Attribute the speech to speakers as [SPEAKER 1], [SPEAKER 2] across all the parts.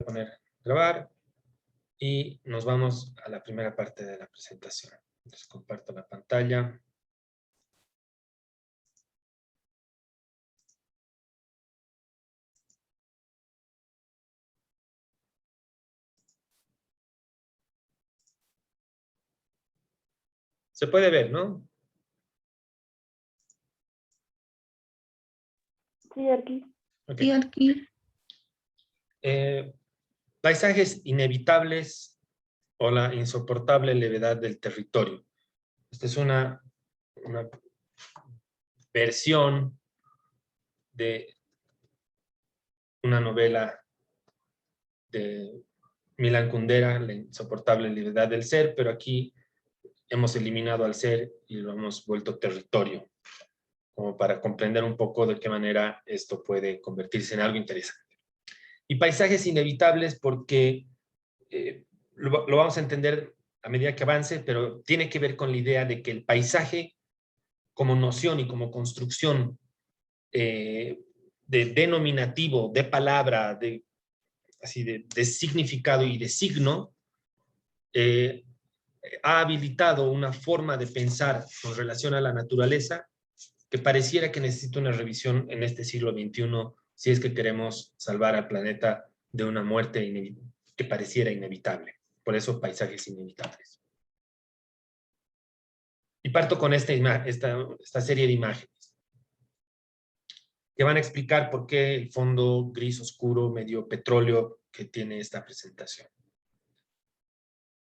[SPEAKER 1] poner grabar y nos vamos a la primera parte de la presentación. Les comparto la pantalla. Se puede ver, ¿no?
[SPEAKER 2] Sí, aquí.
[SPEAKER 1] Okay.
[SPEAKER 3] Sí, aquí.
[SPEAKER 1] Paisajes inevitables o la insoportable levedad del territorio. Esta es una versión de una novela de Milan Kundera, La insoportable levedad del ser, pero aquí hemos eliminado al ser y lo hemos vuelto territorio, como para comprender un poco de qué manera esto puede convertirse en algo interesante. Y paisajes inevitables porque lo vamos a entender a medida que avance, pero tiene que ver con la idea de que el paisaje como noción y como construcción de denominativo, de palabra, así de significado y de signo, ha habilitado una forma de pensar con relación a la naturaleza que pareciera que necesita una revisión en este siglo XXI si es que queremos salvar al planeta de una muerte que pareciera inevitable. Por eso, paisajes inevitables. Y parto con esta serie de imágenes que van a explicar por qué el fondo gris oscuro, medio petróleo que tiene esta presentación.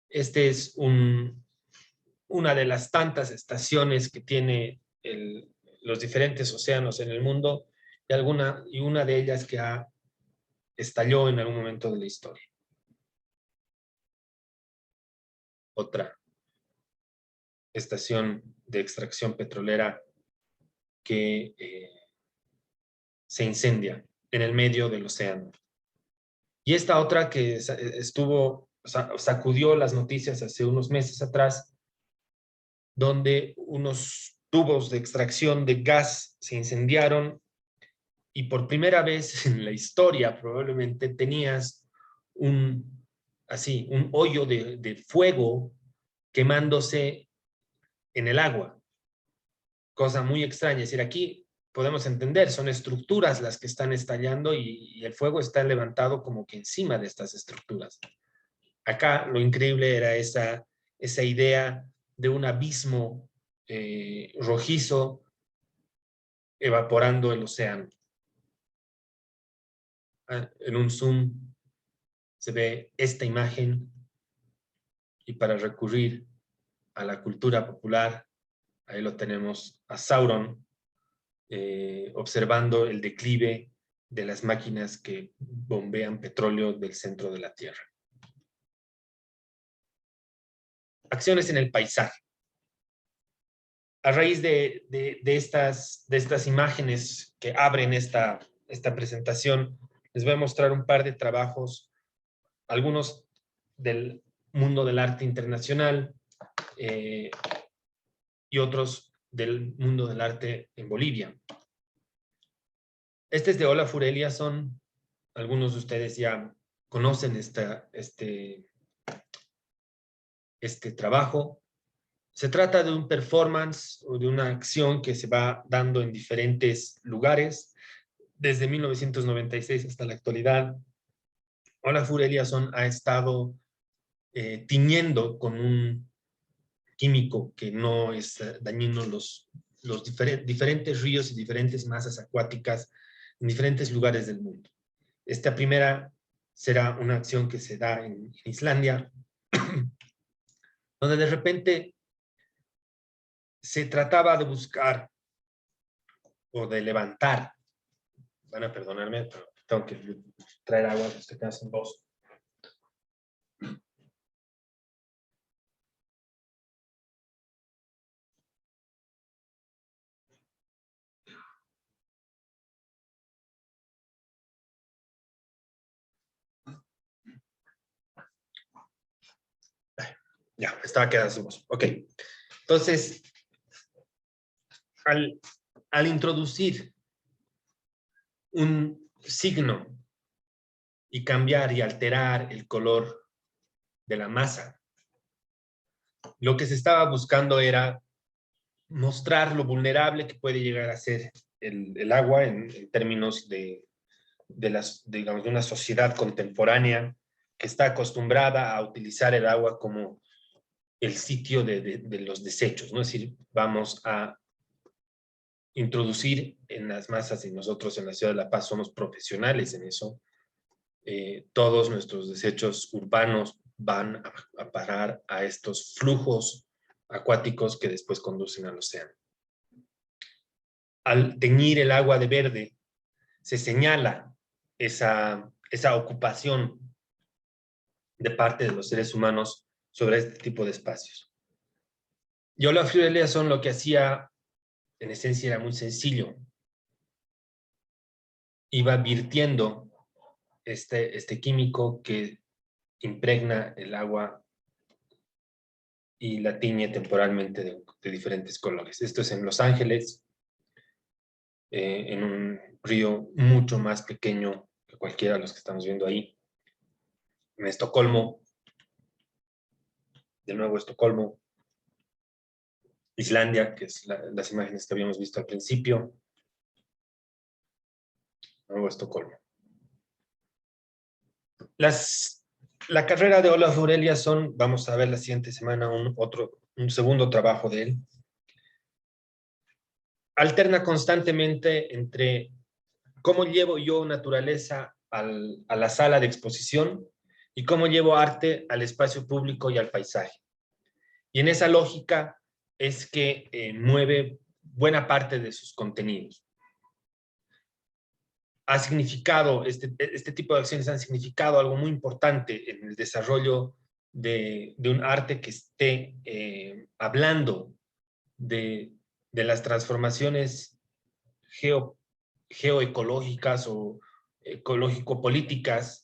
[SPEAKER 1] Este es una de las tantas estaciones que tiene los diferentes océanos en el mundo y una de ellas que estalló en algún momento de la historia. Otra estación de extracción petrolera que se incendia en el medio del océano. Y esta otra que sacudió las noticias hace unos meses atrás, donde unos tubos de extracción de gas se incendiaron y por primera vez en la historia probablemente tenías un hoyo de fuego quemándose en el agua. Cosa muy extraña. Es decir, aquí podemos entender, son estructuras las que están estallando y el fuego está levantado como que encima de estas estructuras. Acá lo increíble era esa idea de un abismo rojizo evaporando el océano. En un zoom se ve esta imagen y para recurrir a la cultura popular, ahí lo tenemos a Sauron observando el declive de las máquinas que bombean petróleo del centro de la Tierra. Acciones en el paisaje. A raíz de estas imágenes que abren esta presentación, les voy a mostrar un par de trabajos, algunos del mundo del arte internacional y otros del mundo del arte en Bolivia. Este es de Olafur Eliasson. Algunos de ustedes ya conocen este trabajo. Se trata de un performance o de una acción que se va dando en diferentes lugares desde 1996 hasta la actualidad. Olafur Eliasson ha estado tiñendo con un químico que no es dañino los diferentes ríos y diferentes masas acuáticas en diferentes lugares del mundo. Esta primera será una acción que se da en Islandia, donde de repente se trataba de buscar o de levantar. Van a perdonarme, pero tengo que traer agua, que se queda sin voz. Ya, estaba quedando sin voz. Ok. Entonces, al introducir un signo y cambiar y alterar el color de la masa. Lo que se estaba buscando era mostrar lo vulnerable que puede llegar a ser el agua en términos digamos, de una sociedad contemporánea que está acostumbrada a utilizar el agua como el sitio de los desechos, ¿no? Es decir, vamos a introducir en las masas, y nosotros en la ciudad de La Paz somos profesionales en eso, todos nuestros desechos urbanos van a parar a estos flujos acuáticos que después conducen al océano. Al teñir el agua de verde, se señala esa ocupación de parte de los seres humanos sobre este tipo de espacios. Y Olaf Eliasson lo que hacía, en esencia, era muy sencillo. Iba virtiendo este químico que impregna el agua y la tiñe temporalmente de diferentes colores. Esto es en Los Ángeles, en un río mucho más pequeño que cualquiera de los que estamos viendo ahí. En Estocolmo, de nuevo Estocolmo. Islandia, que es las imágenes que habíamos visto al principio. De nuevo Estocolmo. La carrera de Olaf Eliasson, vamos a ver la siguiente semana un segundo trabajo de él, alterna constantemente entre cómo llevo yo naturaleza a la sala de exposición y cómo llevo arte al espacio público y al paisaje. Y en esa lógica es que mueve buena parte de sus contenidos. Ha significado, este tipo de acciones han significado algo muy importante en el desarrollo de un arte que esté hablando de las transformaciones geoecológicas o ecológico-políticas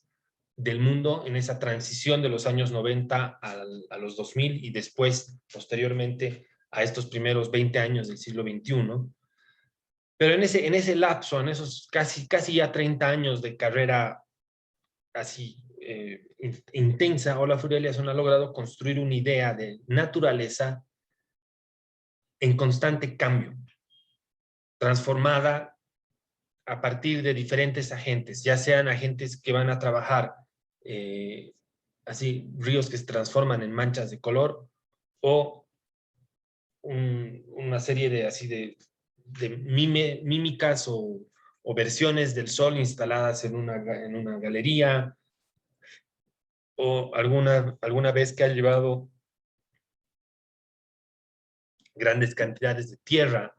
[SPEAKER 1] del mundo en esa transición de los años 90 a los 2000 y después, posteriormente, a estos primeros 20 años del siglo XXI. Pero en ese lapso, en esos casi ya 30 años de carrera así intensa, Olaf Eliasson ha logrado construir una idea de naturaleza en constante cambio, transformada a partir de diferentes agentes, ya sean agentes que van a trabajar así, ríos que se transforman en manchas de color, o una serie de así de mímicas o versiones del sol instaladas en una galería, o alguna vez que ha llevado grandes cantidades de tierra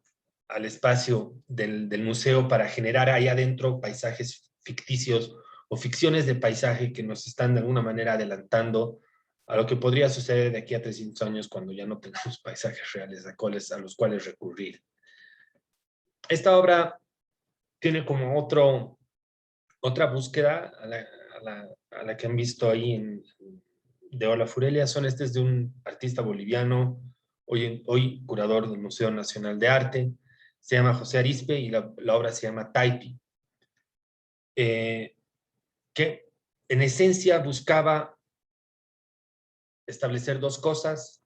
[SPEAKER 1] al espacio del museo para generar ahí adentro paisajes ficticios o ficciones de paisaje que nos están de alguna manera adelantando a lo que podría suceder de aquí a 300 años cuando ya no tengamos paisajes reales a los cuales recurrir. Esta obra tiene como otra búsqueda a la que han visto ahí de Olaf Eliasson. Este es de un artista boliviano, hoy curador del Museo Nacional de Arte. Se llama José Arispe y la obra se llama Taipi. Que en esencia buscaba establecer dos cosas: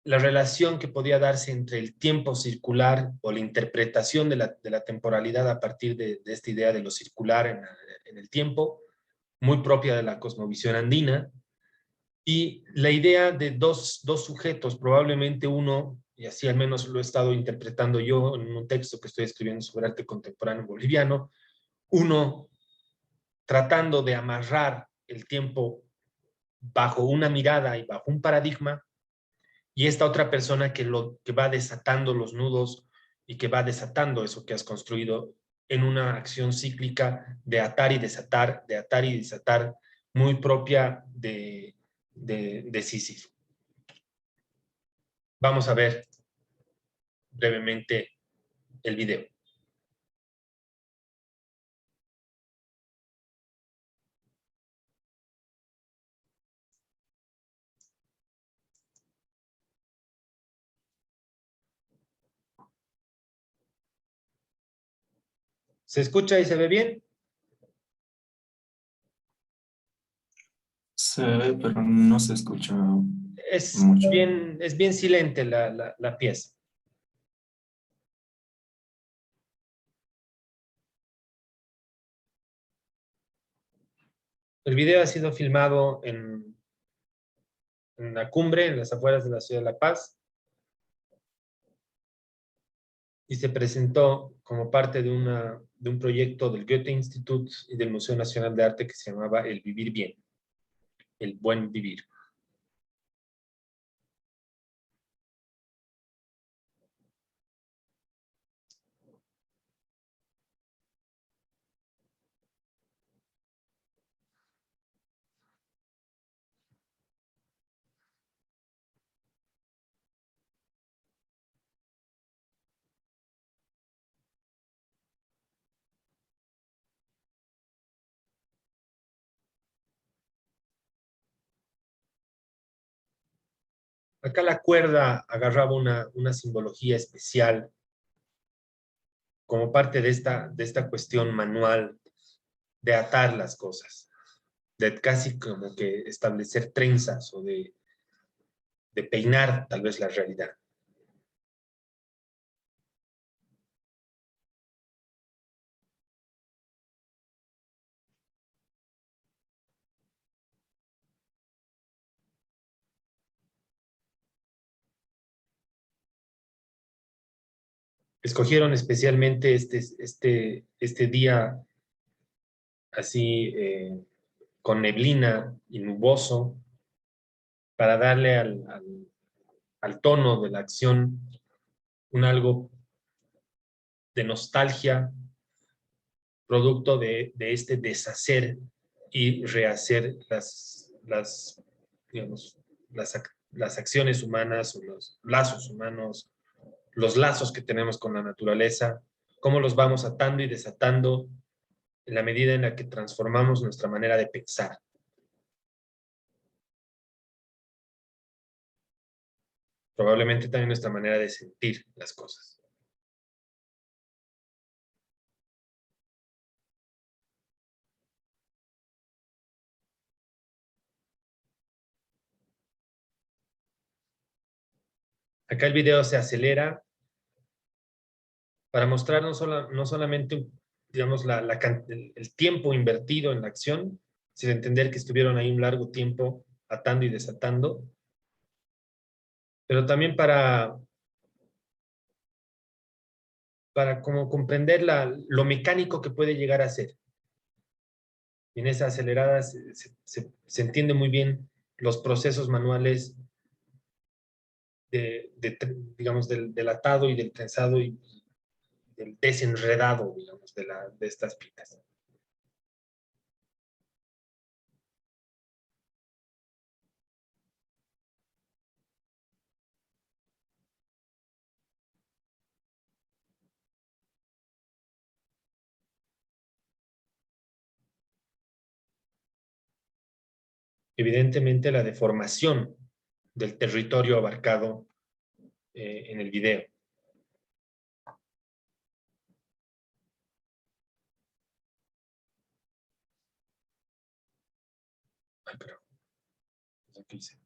[SPEAKER 1] la relación que podía darse entre el tiempo circular o la interpretación de la temporalidad a partir de esta idea de lo circular en el tiempo, muy propia de la cosmovisión andina, y la idea de dos sujetos, probablemente uno, y así al menos lo he estado interpretando yo en un texto que estoy escribiendo sobre arte contemporáneo boliviano, uno tratando de amarrar el tiempo bajo una mirada y bajo un paradigma, y esta otra persona que va desatando los nudos y que va desatando eso que has construido en una acción cíclica de atar y desatar, muy propia de Sísifo. Vamos a ver brevemente el video. ¿Se escucha y se ve bien?
[SPEAKER 2] Se ve, pero no se escucha mucho.
[SPEAKER 1] Es bien silente la pieza. El video ha sido filmado en la cumbre, en las afueras de la ciudad de La Paz, y se presentó como parte de un proyecto del Goethe Institut y del Museo Nacional de Arte que se llamaba El Vivir Bien, el buen vivir. Acá la cuerda agarraba una simbología especial como parte de esta cuestión manual de atar las cosas, de casi como que establecer trenzas o de peinar tal vez la realidad. Escogieron especialmente este día así con neblina y nuboso para darle al tono de la acción un algo de nostalgia, producto de este deshacer y rehacer digamos, las acciones humanas o los lazos humanos, los lazos que tenemos con la naturaleza, cómo los vamos atando y desatando en la medida en la que transformamos nuestra manera de pensar. Probablemente también nuestra manera de sentir las cosas. Acá el video se acelera para mostrar no solamente, digamos, el tiempo invertido en la acción, sino entender que estuvieron ahí un largo tiempo atando y desatando, pero también para como comprender lo mecánico que puede llegar a ser. Y en esa acelerada se entiende muy bien los procesos manuales digamos, del atado y del trenzado y del desenredado, digamos, de estas pitas. Evidentemente, la deformación del territorio abarcado en el video. Ay, pero, ¿qué hice?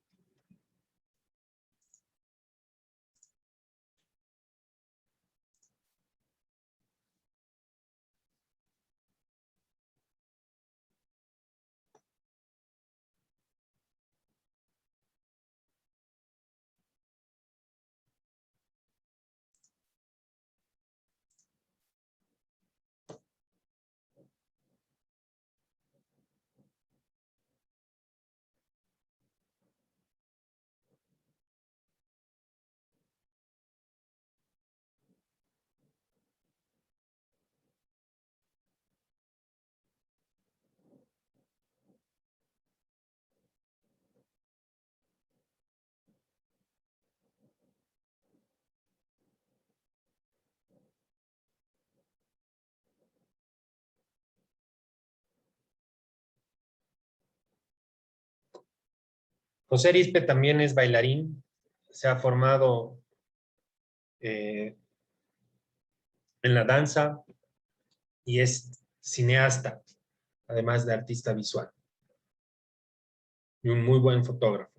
[SPEAKER 1] José Arizpe también es bailarín, se ha formado en la danza y es cineasta, además de artista visual. y un muy buen fotógrafo.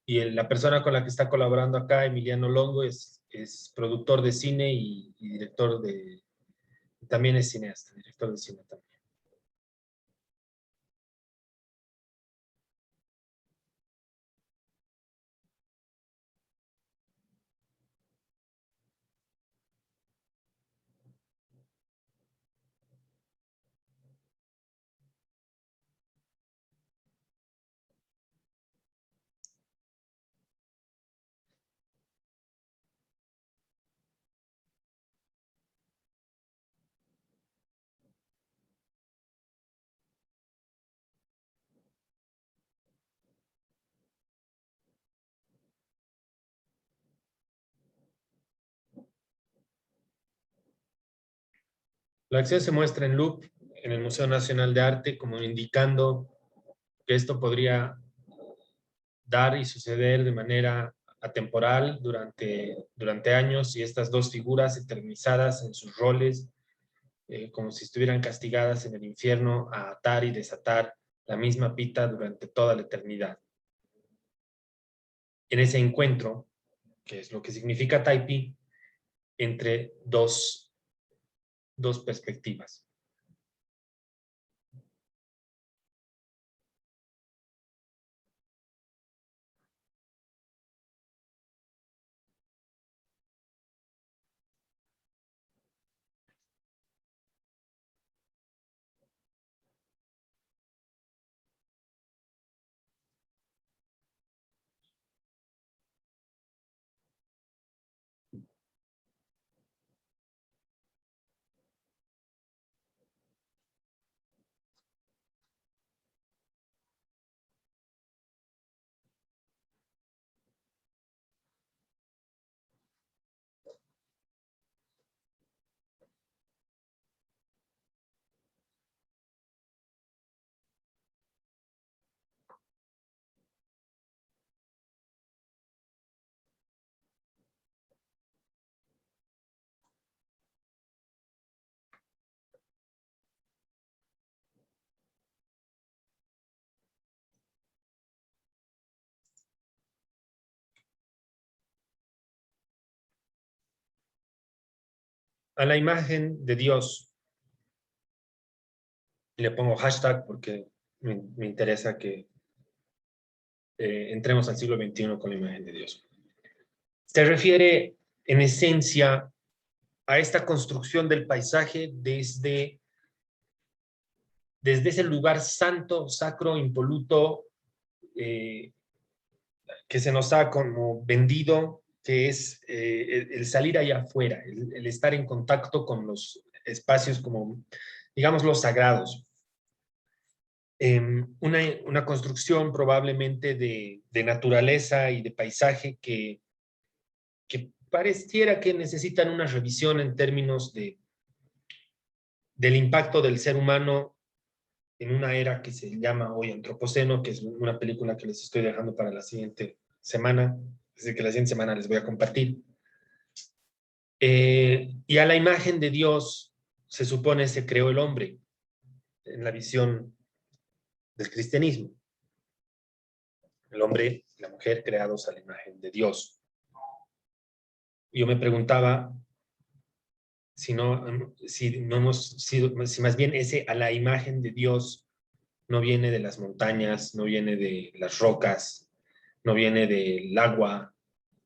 [SPEAKER 1] Y la persona con la que está colaborando acá, Emiliano Longo, es productor de cine y director de... También es cineasta, director de cine también. La acción se muestra en loop en el Museo Nacional de Arte, como indicando que esto podría dar y suceder de manera atemporal durante años, y estas dos figuras eternizadas en sus roles, como si estuvieran castigadas en el infierno a atar y desatar la misma pita durante toda la eternidad. En ese encuentro, que es lo que significa Taipi, entre dos perspectivas. A la imagen de Dios, le pongo hashtag porque me interesa que entremos al siglo XXI con la imagen de Dios. Se refiere en esencia a esta construcción del paisaje desde ese lugar santo, sacro, impoluto, que se nos ha como vendido, que es el salir allá afuera, el estar en contacto con los espacios como, digamos, los sagrados. Una construcción probablemente de naturaleza y de paisaje que pareciera que necesitan una revisión en términos del impacto del ser humano en una era que se llama hoy Antropoceno, que es una película que les estoy dejando para la siguiente semana, es decir, que la siguiente semana les voy a compartir. Y a la imagen de Dios se supone se creó el hombre en la visión del cristianismo. El hombre y la mujer creados a la imagen de Dios. Yo me preguntaba si si más bien ese a la imagen de Dios no viene de las montañas, no viene de las rocas, no viene del agua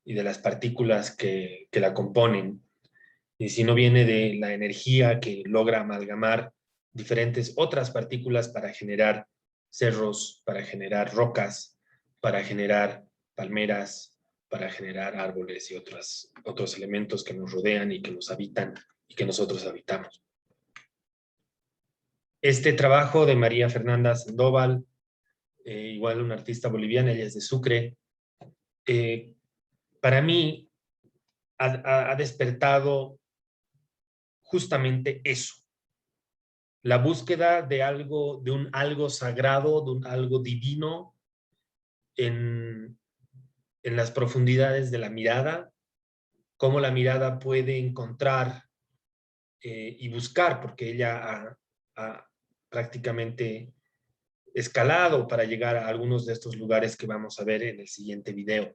[SPEAKER 1] y de las partículas que la componen, y si no viene de la energía que logra amalgamar diferentes otras partículas para generar cerros, para generar rocas, para generar palmeras, para generar árboles y otros elementos que nos rodean y que nos habitan y que nosotros habitamos. Este trabajo de María Fernanda Sandoval, igual una artista boliviana, ella es de Sucre, para mí ha despertado justamente eso, la búsqueda de un algo sagrado, de un algo divino en las profundidades de la mirada, cómo la mirada puede encontrar y buscar, porque ella ha prácticamente escalado para llegar a algunos de estos lugares que vamos a ver en el siguiente video.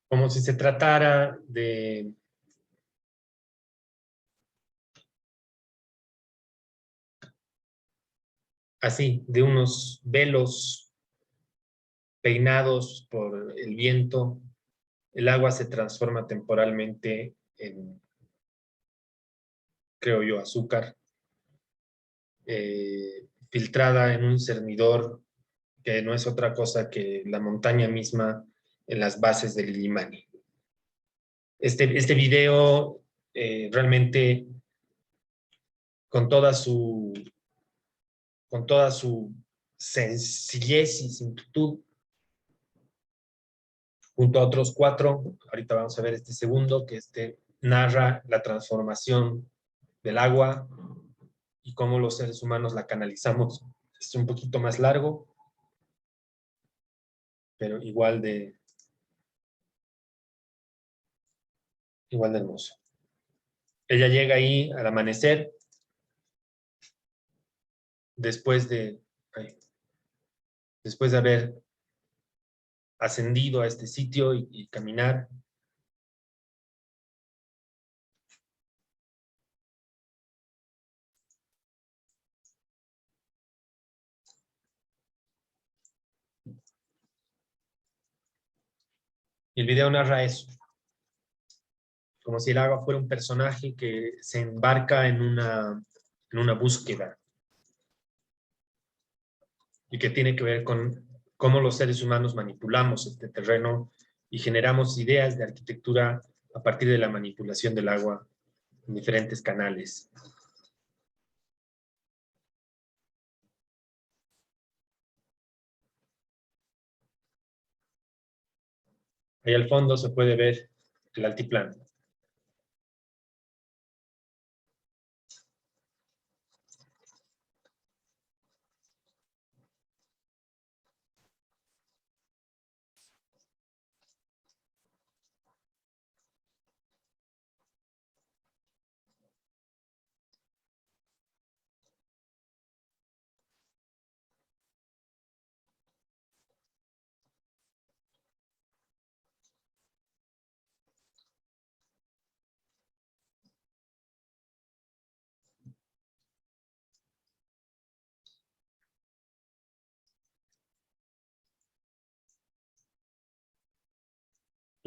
[SPEAKER 1] Como si se tratara de así, de unos velos peinados por el viento. El agua se transforma temporalmente en, creo yo, azúcar, filtrada en un cernidor que no es otra cosa que la montaña misma en las bases del Illimani. Este video realmente con toda su sencillez y simplitud, junto a otros 4, ahorita vamos a ver este segundo, que narra la transformación del agua y cómo los seres humanos la canalizamos. Es un poquito más largo, pero igual de hermoso. Ella llega ahí al amanecer, después de haber ascendido a este sitio y caminar. Y el video narra eso, como si el agua fuera un personaje que se embarca en una búsqueda y que tiene que ver con cómo los seres humanos manipulamos este terreno y generamos ideas de arquitectura a partir de la manipulación del agua en diferentes canales. Ahí al fondo se puede ver el altiplano.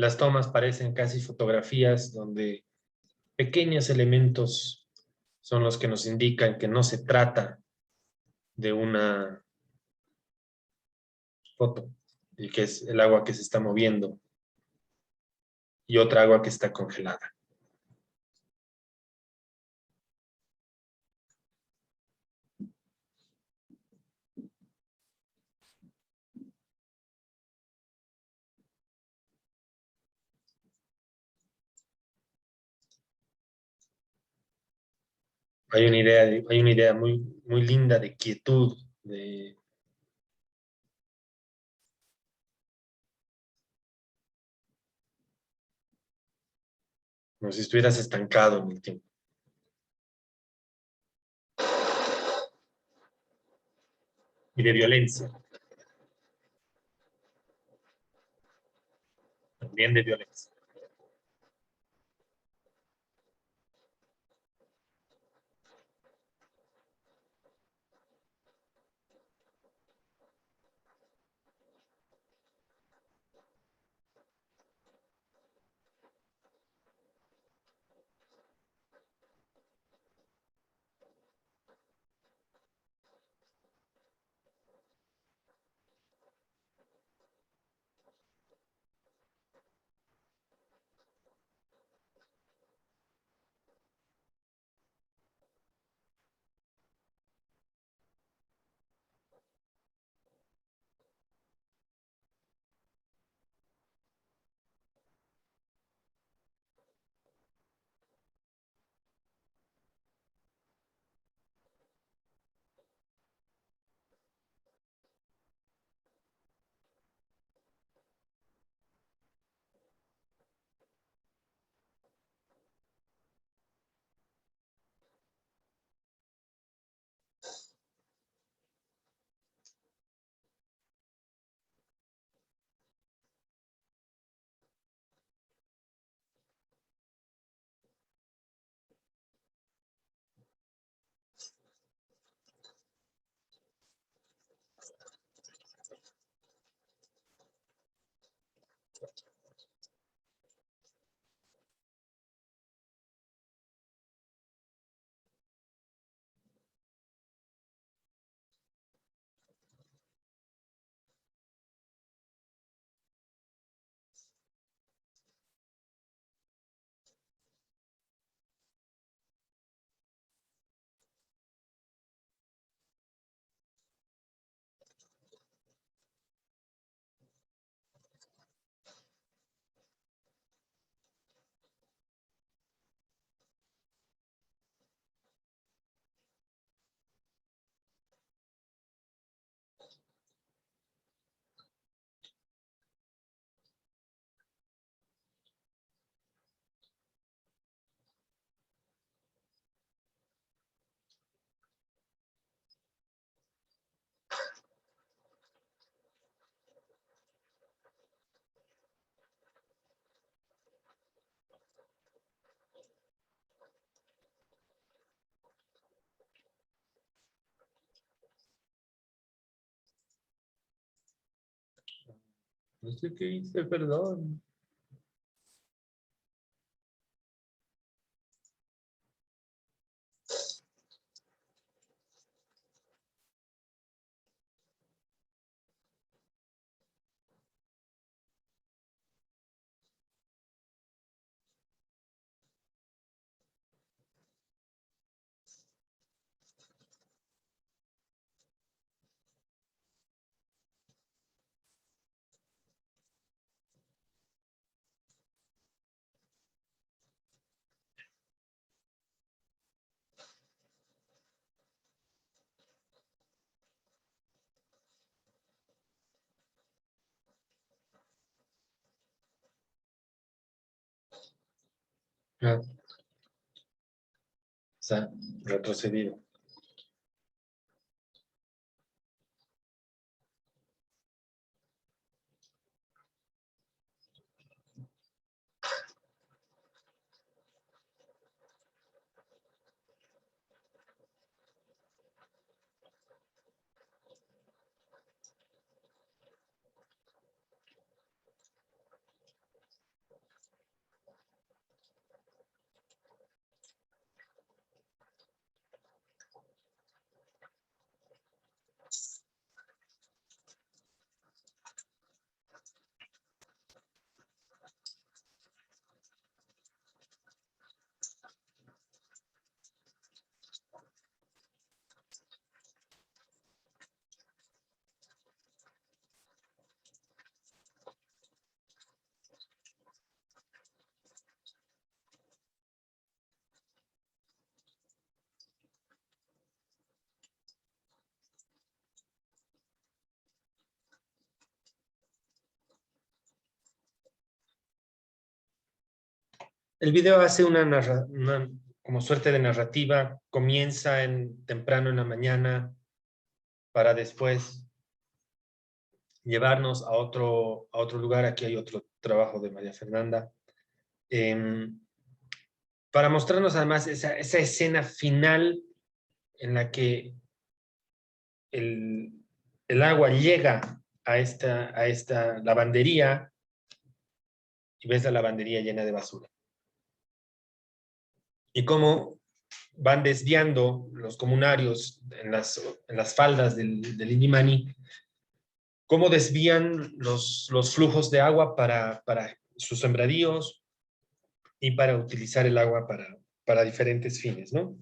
[SPEAKER 1] Las tomas parecen casi fotografías donde pequeños elementos son los que nos indican que no se trata de una foto, y que es el agua que se está moviendo y otra agua que está congelada. Hay una idea muy, muy linda de quietud, como si estuvieras estancado en el tiempo. Y de violencia, también de violencia. No sé qué hice, perdón. Ah, se ha retrocedido. El video hace una como suerte de narrativa, comienza temprano en la mañana para después llevarnos a otro lugar. Aquí hay otro trabajo de María Fernanda. Para mostrarnos además esa escena final en la que el agua llega a esta lavandería y ves la lavandería llena de basura. Y cómo van desviando los comunarios en las faldas del Inimani, cómo desvían los flujos de agua para sus sembradíos y para utilizar el agua para diferentes fines, ¿no?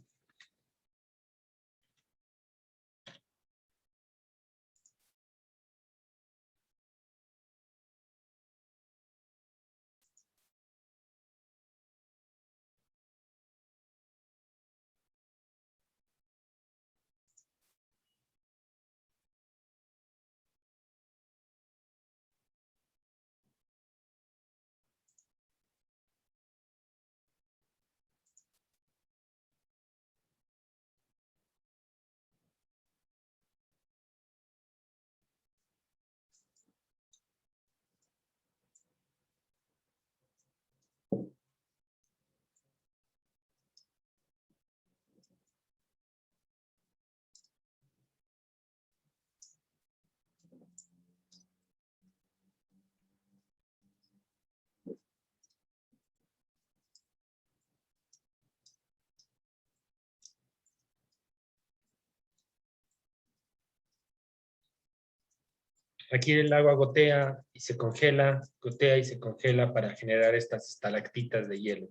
[SPEAKER 1] Aquí el agua gotea y se congela, gotea y se congela para generar estas estalactitas de hielo.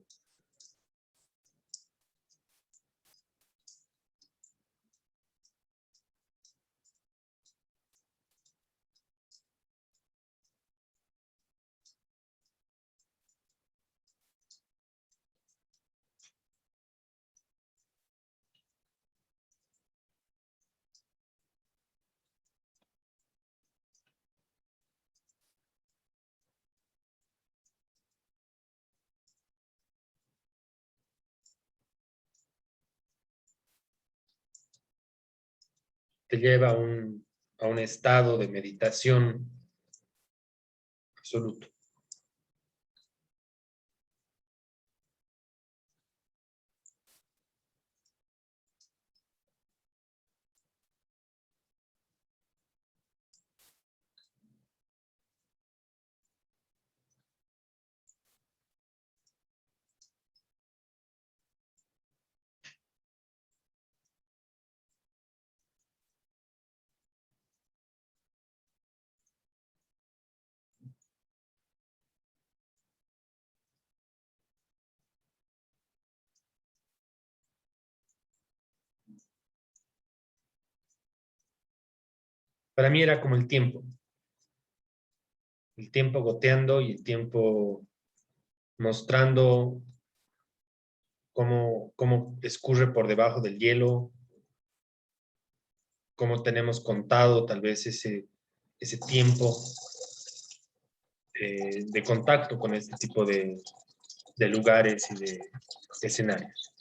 [SPEAKER 1] Te lleva a un estado de meditación absoluto. Para mí era como el tiempo goteando y el tiempo mostrando cómo escurre por debajo del hielo, cómo tenemos contado tal vez ese tiempo de contacto con este tipo de lugares y de escenarios.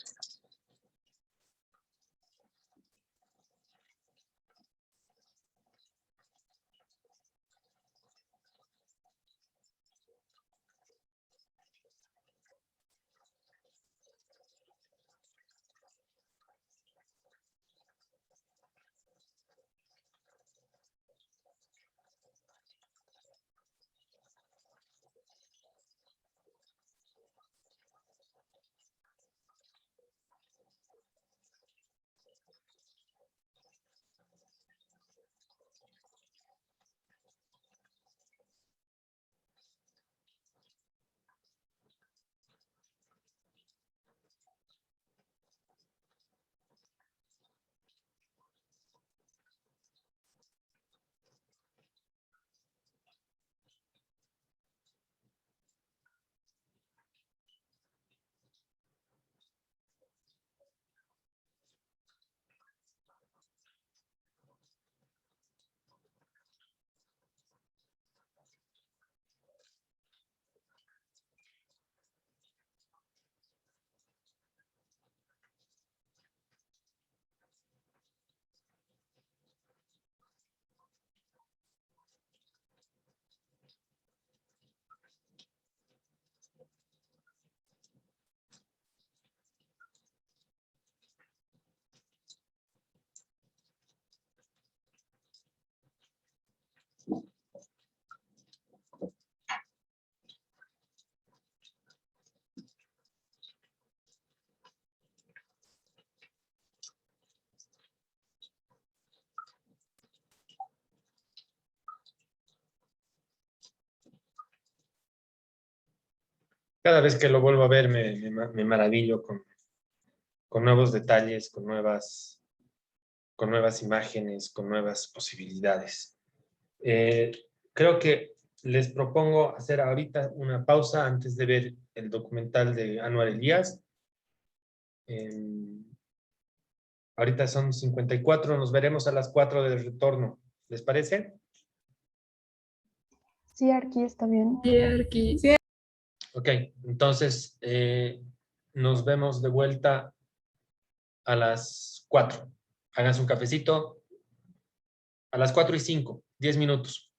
[SPEAKER 1] Cada vez que lo vuelvo a ver me maravillo con nuevos detalles, con nuevas imágenes, con nuevas posibilidades. Creo que les propongo hacer ahorita una pausa antes de ver el documental de Anwar Elías. Ahorita son 54, nos veremos a las 4 del retorno. ¿Les parece?
[SPEAKER 3] Sí, Arqui, está bien.
[SPEAKER 4] Sí, Arqui. Sí.
[SPEAKER 1] Ok, entonces nos vemos de vuelta a las 4. Háganse un cafecito a las 4:05, 10 minutos.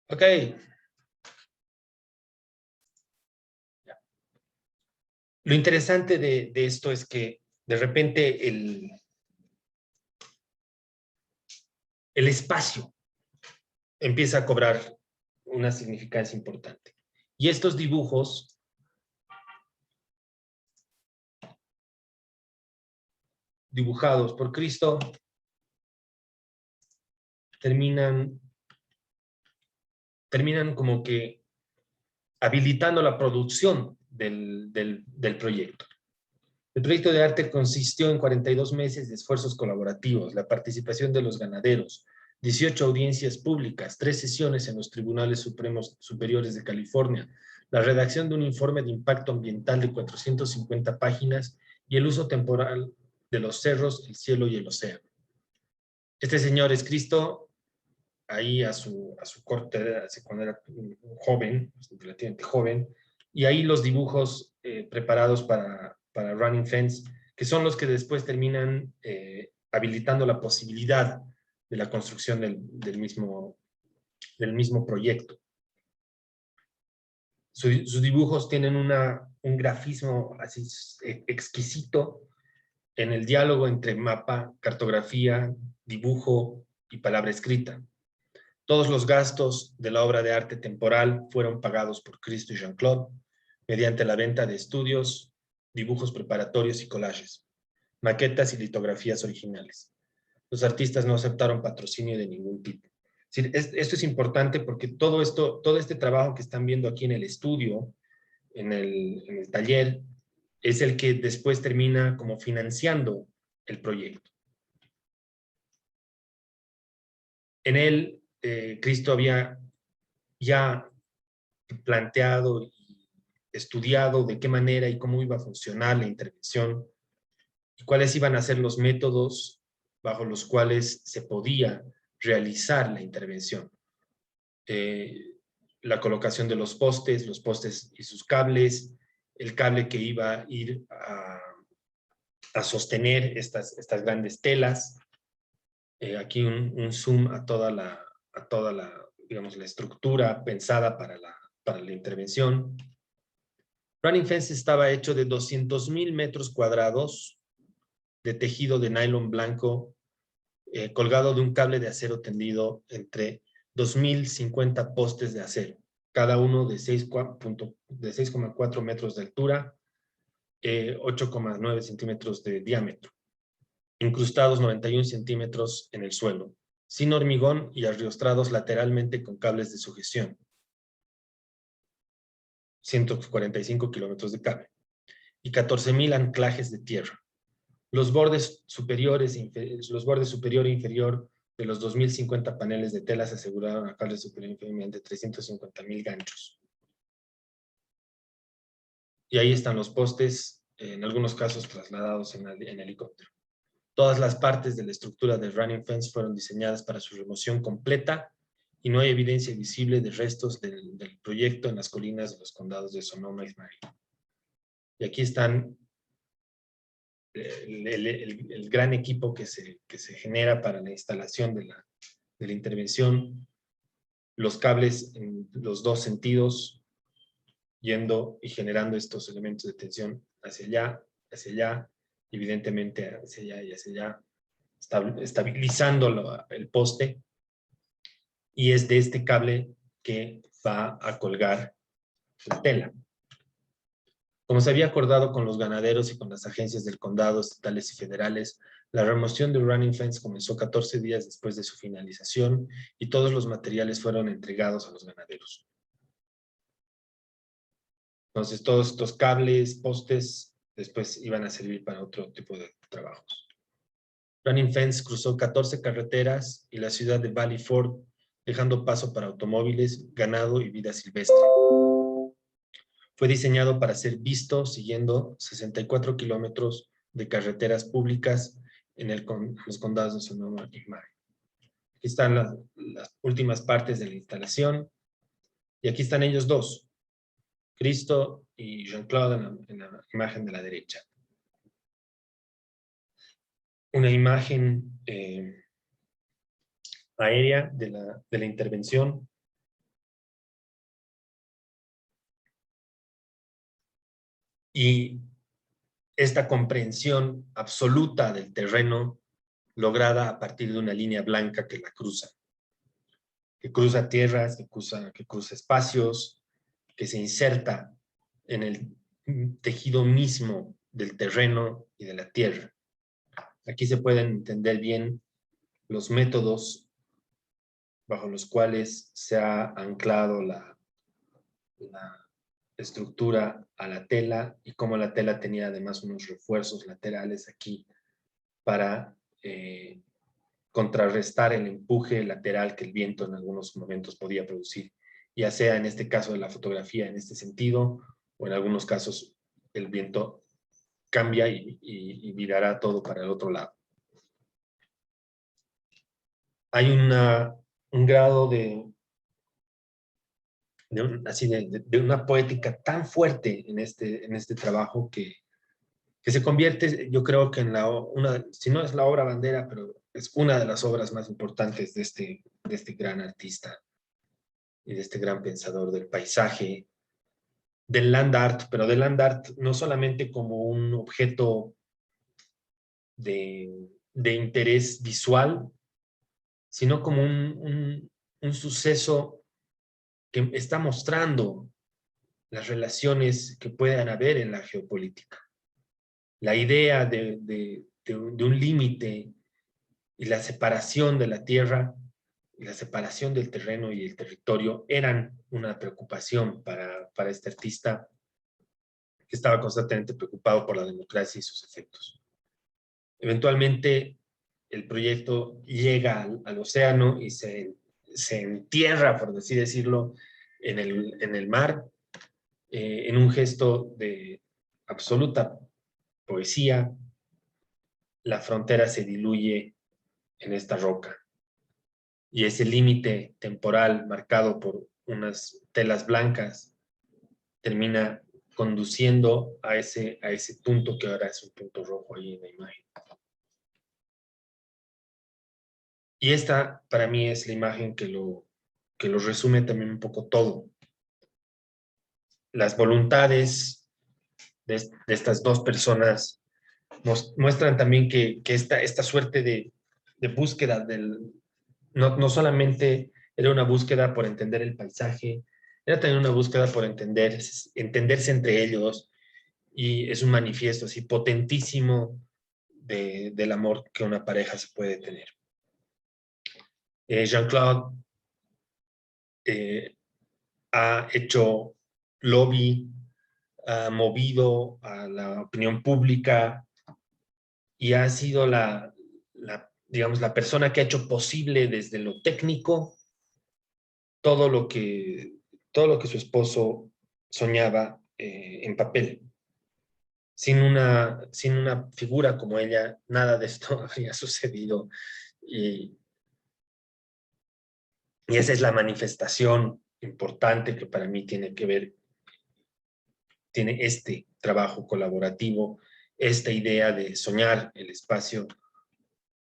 [SPEAKER 1] Ok. Lo interesante de esto es que de repente el espacio empieza a cobrar una significancia importante. Y estos dibujos dibujados por Cristo terminan como que habilitando la producción del proyecto. El proyecto de arte consistió en 42 meses de esfuerzos colaborativos, la participación de los ganaderos, 18 audiencias públicas, 3 sesiones en los tribunales supremos superiores de California, la redacción de un informe de impacto ambiental de 450 páginas y el uso temporal de los cerros, el cielo y el océano. Este señor es Cristo, ahí a su corte, cuando era joven, relativamente joven, y ahí los dibujos preparados para Running Fence, que son los que después terminan habilitando la posibilidad de la construcción del mismo proyecto. Sus dibujos tienen un grafismo así exquisito en el diálogo entre mapa, cartografía, dibujo y palabra escrita. Todos los gastos de la obra de arte temporal fueron pagados por Cristo y Jean-Claude mediante la venta de estudios, dibujos preparatorios y collages, maquetas y litografías originales. Los artistas no aceptaron patrocinio de ningún tipo. Esto es importante porque todo este trabajo que están viendo aquí en el estudio, en el taller, es el que después termina como financiando el proyecto. En él, Cristo había ya planteado y estudiado de qué manera y cómo iba a funcionar la intervención y cuáles iban a ser los métodos bajo los cuales se podía realizar la intervención. La colocación de los postes y sus cables, el cable que iba a ir a sostener estas grandes telas. Aquí un zoom a toda la, digamos, la estructura pensada para la intervención. Running Fence estaba hecho de 200,000 metros cuadrados de tejido de nylon blanco colgado de un cable de acero tendido entre 2,050 postes de acero, cada uno de 6,4 metros de altura, 8,9 centímetros de diámetro, incrustados 91 centímetros en el suelo, sin hormigón y arriostrados lateralmente con cables de sujeción. 145 kilómetros de cable y 14,000 anclajes de tierra. Los bordes superior e inferior de los 2,050 paneles de tela se aseguraron a cables superior e inferior mediante 350,000 ganchos. Y ahí están los postes, en algunos casos trasladados en helicóptero. Todas las partes de la estructura de Running Fence fueron diseñadas para su remoción completa y no hay evidencia visible de restos del proyecto en las colinas de los condados de Sonoma y Marin. Y aquí están el gran equipo que se genera para la instalación de la intervención, los cables en los dos sentidos, yendo y generando estos elementos de tensión hacia allá, evidentemente hacia allá y hacia allá, estabilizando el poste, y es de este cable que va a colgar la tela. Como se había acordado con los ganaderos y con las agencias del condado, estatales y federales, la remoción de Running Fence comenzó 14 días después de su finalización y todos los materiales fueron entregados a los ganaderos. Entonces, todos estos cables, postes, después iban a servir para otro tipo de trabajos. Running Fence cruzó 14 carreteras y la ciudad de Valley Forge, dejando paso para automóviles, ganado y vida silvestre. Fue diseñado para ser visto siguiendo 64 kilómetros de carreteras públicas en los condados de Sonoma y Marin. Aquí están las últimas partes de la instalación y aquí están ellos dos, Cristo y Jean-Claude en la imagen de la derecha. Una imagen aérea de la intervención. y esta comprensión absoluta del terreno lograda a partir de una línea blanca que la cruza. Que cruza tierras, que cruza espacios, que se inserta en el tejido mismo del terreno y de la tierra. Aquí se pueden entender bien los métodos bajo los cuales se ha anclado la estructura a la tela y cómo la tela tenía además unos refuerzos laterales aquí para contrarrestar el empuje lateral que el viento en algunos momentos podía producir, ya sea en este caso de la fotografía en este sentido, o en algunos casos el viento cambia y virará todo para el otro lado. Hay un grado de una poética tan fuerte en este trabajo que se convierte, yo creo que en si no es la obra bandera, pero es una de las obras más importantes de este gran artista y de este gran pensador del paisaje, del land art, pero del land art no solamente como un objeto de interés visual, sino como un suceso que está mostrando las relaciones que puedan haber en la geopolítica. La idea de un límite y la separación de la tierra y la separación del terreno y el territorio eran una preocupación para este artista que estaba constantemente preocupado por la democracia y sus efectos. Eventualmente, el proyecto llega al océano y se entierra, por así decirlo, en el mar, en un gesto de absoluta poesía. La frontera se diluye en esta roca. Y ese límite temporal marcado por unas telas blancas termina conduciendo a ese punto que ahora es un punto rojo ahí en la imagen. Y esta, para mí, es la imagen que lo resume también un poco todo. Las voluntades de estas dos personas nos muestran también que esta suerte de búsqueda no solamente era una búsqueda por entender el paisaje, era también una búsqueda por entenderse entre ellos, y es un manifiesto así potentísimo del amor que una pareja se puede tener. Jean-Claude ha hecho lobby, ha movido a la opinión pública y ha sido digamos, la persona que ha hecho posible desde lo técnico todo lo que su esposo soñaba en papel. Sin una figura como ella, nada de esto habría sucedido. Y esa es la manifestación importante que para mí tiene este trabajo colaborativo, esta idea de soñar el espacio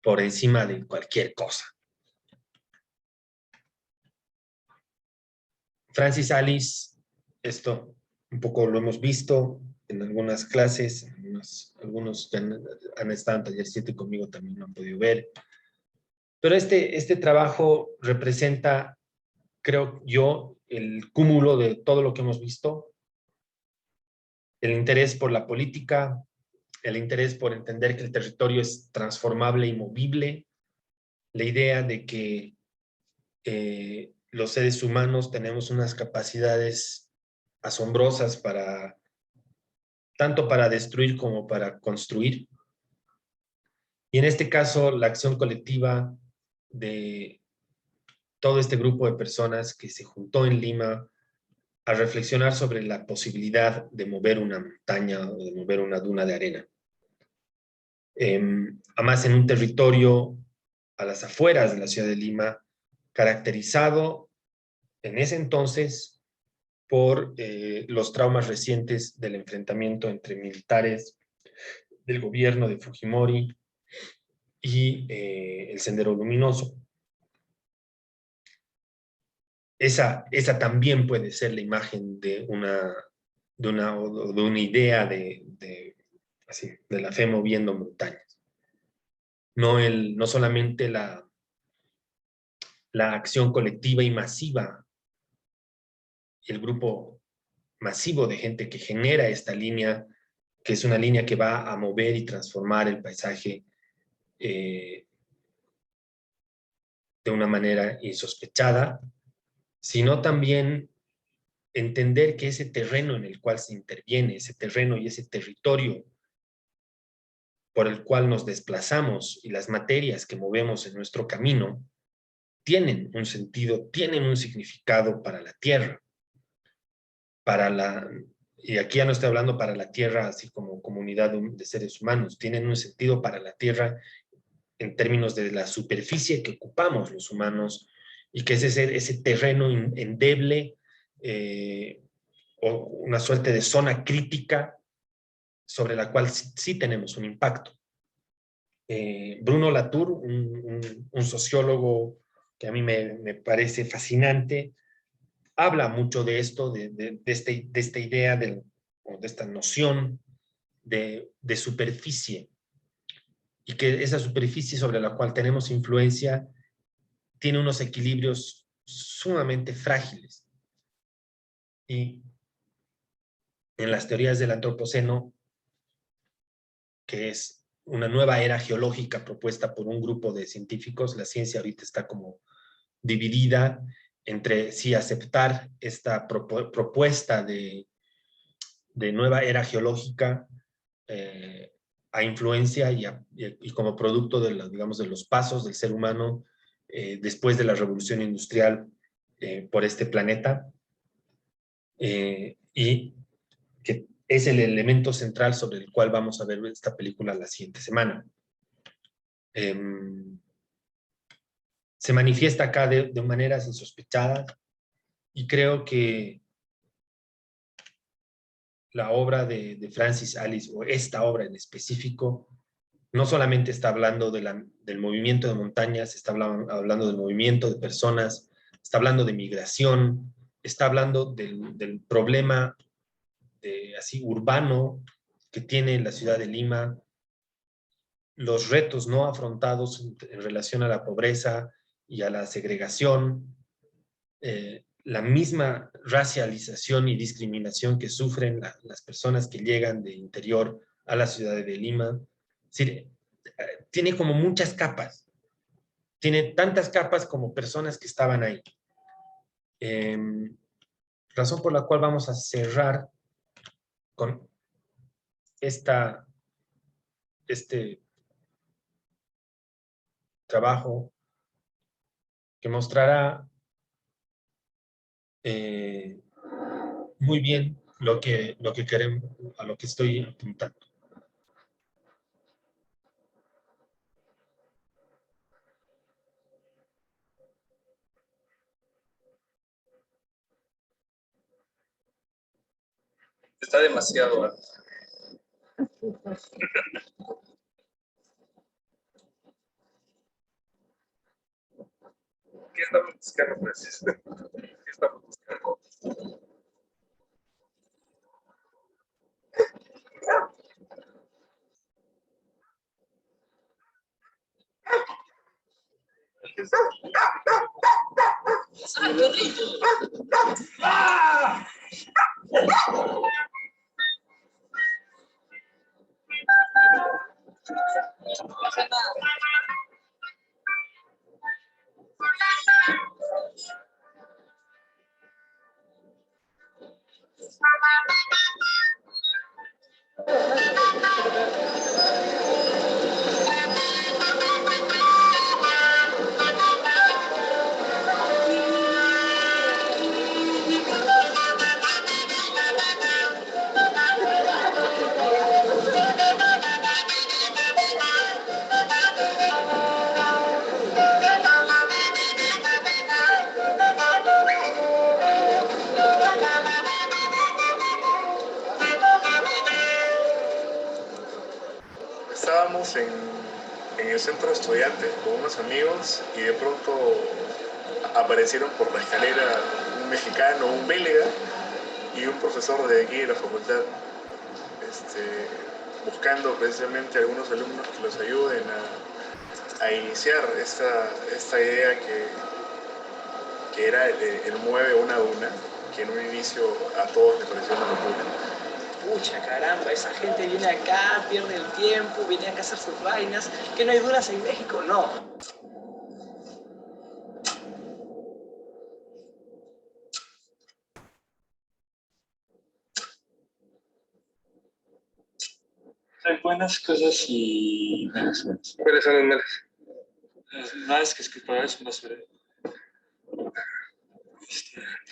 [SPEAKER 1] por encima de cualquier cosa. Francis Alice, esto un poco lo hemos visto en algunas clases, algunos que han estado en Taller 7 conmigo también lo han podido ver. Pero este trabajo representa, creo yo, el cúmulo de todo lo que hemos visto, el interés por la política, el interés por entender que el territorio es transformable y movible, la idea de que los seres humanos tenemos unas capacidades asombrosas tanto para destruir como para construir. Y en este caso, la acción colectiva de todo este grupo de personas que se juntó en Lima a reflexionar sobre la posibilidad de mover una montaña o de mover una duna de arena. Además, en un territorio a las afueras de la ciudad de Lima, caracterizado en ese entonces por los traumas recientes del enfrentamiento entre militares del gobierno de Fujimori y el Sendero Luminoso. Esa también puede ser la imagen de de una idea así, de la fe moviendo montañas. No solamente la acción colectiva y masiva, el grupo masivo de gente que genera esta línea, que es una línea que va a mover y transformar el paisaje de una manera insospechada, sino también entender que ese terreno en el cual se interviene, ese terreno y ese territorio por el cual nos desplazamos y las materias que movemos en nuestro camino, tienen un sentido, tienen un significado para la tierra, y aquí ya no estoy hablando para la tierra así como comunidad de seres humanos, tienen un sentido para la tierra en términos de la superficie que ocupamos los humanos, y que es ese terreno endeble, o una suerte de zona crítica sobre la cual sí tenemos un impacto. Bruno Latour, un sociólogo que a mí me parece fascinante, habla mucho de esto, de esta idea o de esta noción de superficie, y que esa superficie sobre la cual tenemos influencia tiene unos equilibrios sumamente frágiles. Y en las teorías del antropoceno, que es una nueva era geológica propuesta por un grupo de científicos, la ciencia ahorita está como dividida entre si aceptar esta propuesta de nueva era geológica a influencia y como producto digamos, de los pasos del ser humano después de la revolución industrial por este planeta, y que es el elemento central sobre el cual vamos a ver esta película la siguiente semana. Se manifiesta acá de maneras insospechadas, y creo que la obra de Francis Alice, o esta obra en específico, no solamente está hablando del movimiento de montañas, está hablando del movimiento de personas, está hablando de migración, está hablando del problema así urbano que tiene la ciudad de Lima, los retos no afrontados en relación a la pobreza y a la segregación, la misma racialización y discriminación que sufren las personas que llegan de interior a la ciudad de Lima. Es decir, tiene como muchas capas, tiene tantas capas como personas que estaban ahí. Razón por la cual vamos a cerrar con este trabajo que mostrará muy bien lo que queremos, a lo que estoy apuntando.
[SPEAKER 3] Está demasiado alto. ¿Qué estamos buscando, Francis? ¿Qué estamos buscando? ¡Ah! No pasa nada. Estábamos en el centro de estudiantes con unos amigos y de pronto aparecieron por la escalera un mexicano, un belga, y un profesor de aquí de la facultad, buscando precisamente algunos alumnos que los ayuden a iniciar esta idea que era el mueve una duna, que en un inicio a todos les pareció una locura.
[SPEAKER 4] Pucha, caramba, esa gente viene acá, pierde el tiempo, viene acá a hacer sus vainas, que no hay dunas en México, no.
[SPEAKER 5] Hay buenas cosas y malas cosas.
[SPEAKER 3] ¿Cuáles son las malas?
[SPEAKER 5] Las malas que para eso más breve.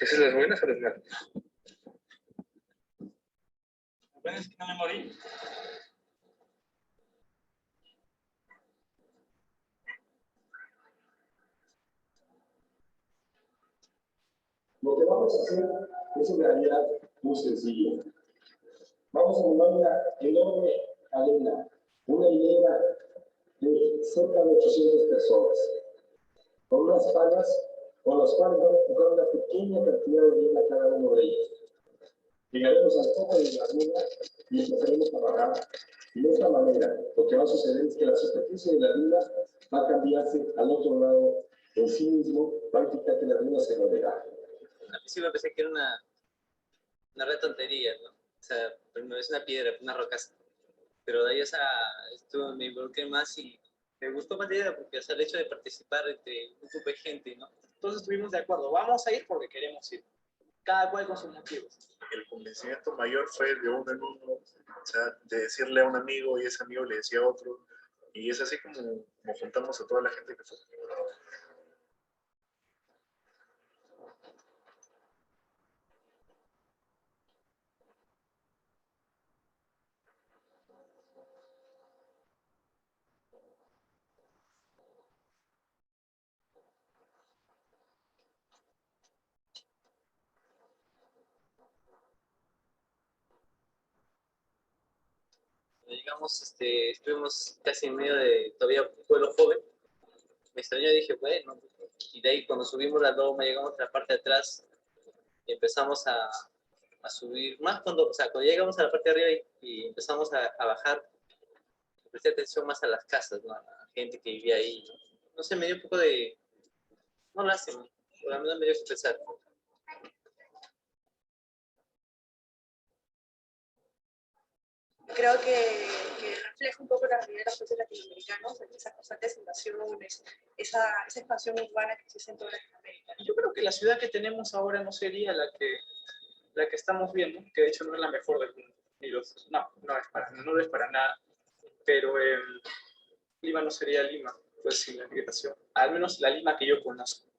[SPEAKER 3] ¿Esas las buenas o las malas?
[SPEAKER 5] Las buenas que no me morí.
[SPEAKER 6] Lo que vamos a hacer es en realidad muy sencillo. Vamos a tomar una enorme arena, una hilera de cerca de 800 personas, con unas palas con las cuales vamos a empujar una pequeña cantidad de arena a cada uno de ellos. Llegaremos al tope de la luna y empezaremos a bajar. Y de esta manera, lo que va a suceder es que la superficie de la luna va a cambiarse al otro lado en sí mismo, va a implicar que la luna se moverá.
[SPEAKER 7] Al principio pensé que era una red tontería, ¿no? O sea, primero es una piedra, una roca, pero de ahí, o sea, me involucré más y me gustó más la idea porque, o sea, el hecho de participar entre un grupo de gente, ¿no?
[SPEAKER 4] Entonces estuvimos de acuerdo, vamos a ir porque queremos ir, cada cual con sus motivos.
[SPEAKER 3] El convencimiento mayor fue de uno en uno, o sea, de decirle a un amigo y ese amigo le decía a otro, y es así como juntamos a toda la gente que fue.
[SPEAKER 7] Cuando llegamos, estuvimos casi en medio de todavía un pueblo joven, me extrañó y dije, bueno, y de ahí cuando subimos la loma, llegamos a la parte de atrás y empezamos a subir, más cuando, o sea, cuando llegamos a la parte de arriba y empezamos a bajar, presté atención más a las casas, ¿no? A la gente que vivía ahí. No sé, me dio un poco de, no lástima, por lo menos me dio que pensar.
[SPEAKER 8] Creo que refleja un poco la realidad de los países latinoamericanos, esas constantes invasiones, esa expansión urbana que existe en toda Latinoamérica.
[SPEAKER 4] Yo creo que la ciudad que tenemos ahora no sería la que estamos viendo, que de hecho no es la mejor del mundo. No lo es para nada, pero Lima no sería Lima, pues sin la migración, al menos la Lima que yo conozco.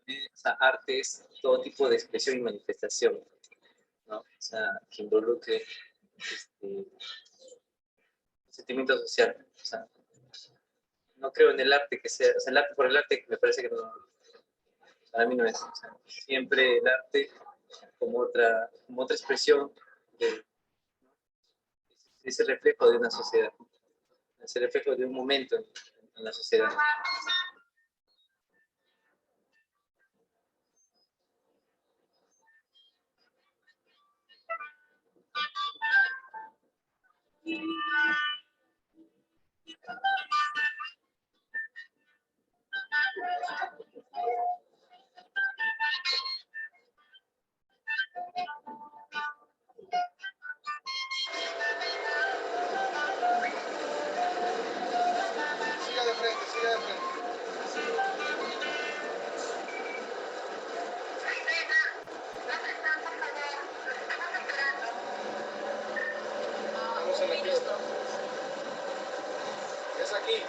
[SPEAKER 7] O sea, arte es todo tipo de expresión y manifestación, ¿no? O sea, que involucre sentimiento social. O sea, no creo en el arte que sea, o sea, el arte por el arte me parece que no, para mí no es. O sea, siempre el arte como otra expresión de ese reflejo de una sociedad, ese reflejo de un momento en la sociedad.
[SPEAKER 3] Siga de frente, siga de frente. Vamos a la fiesta. Es aquí.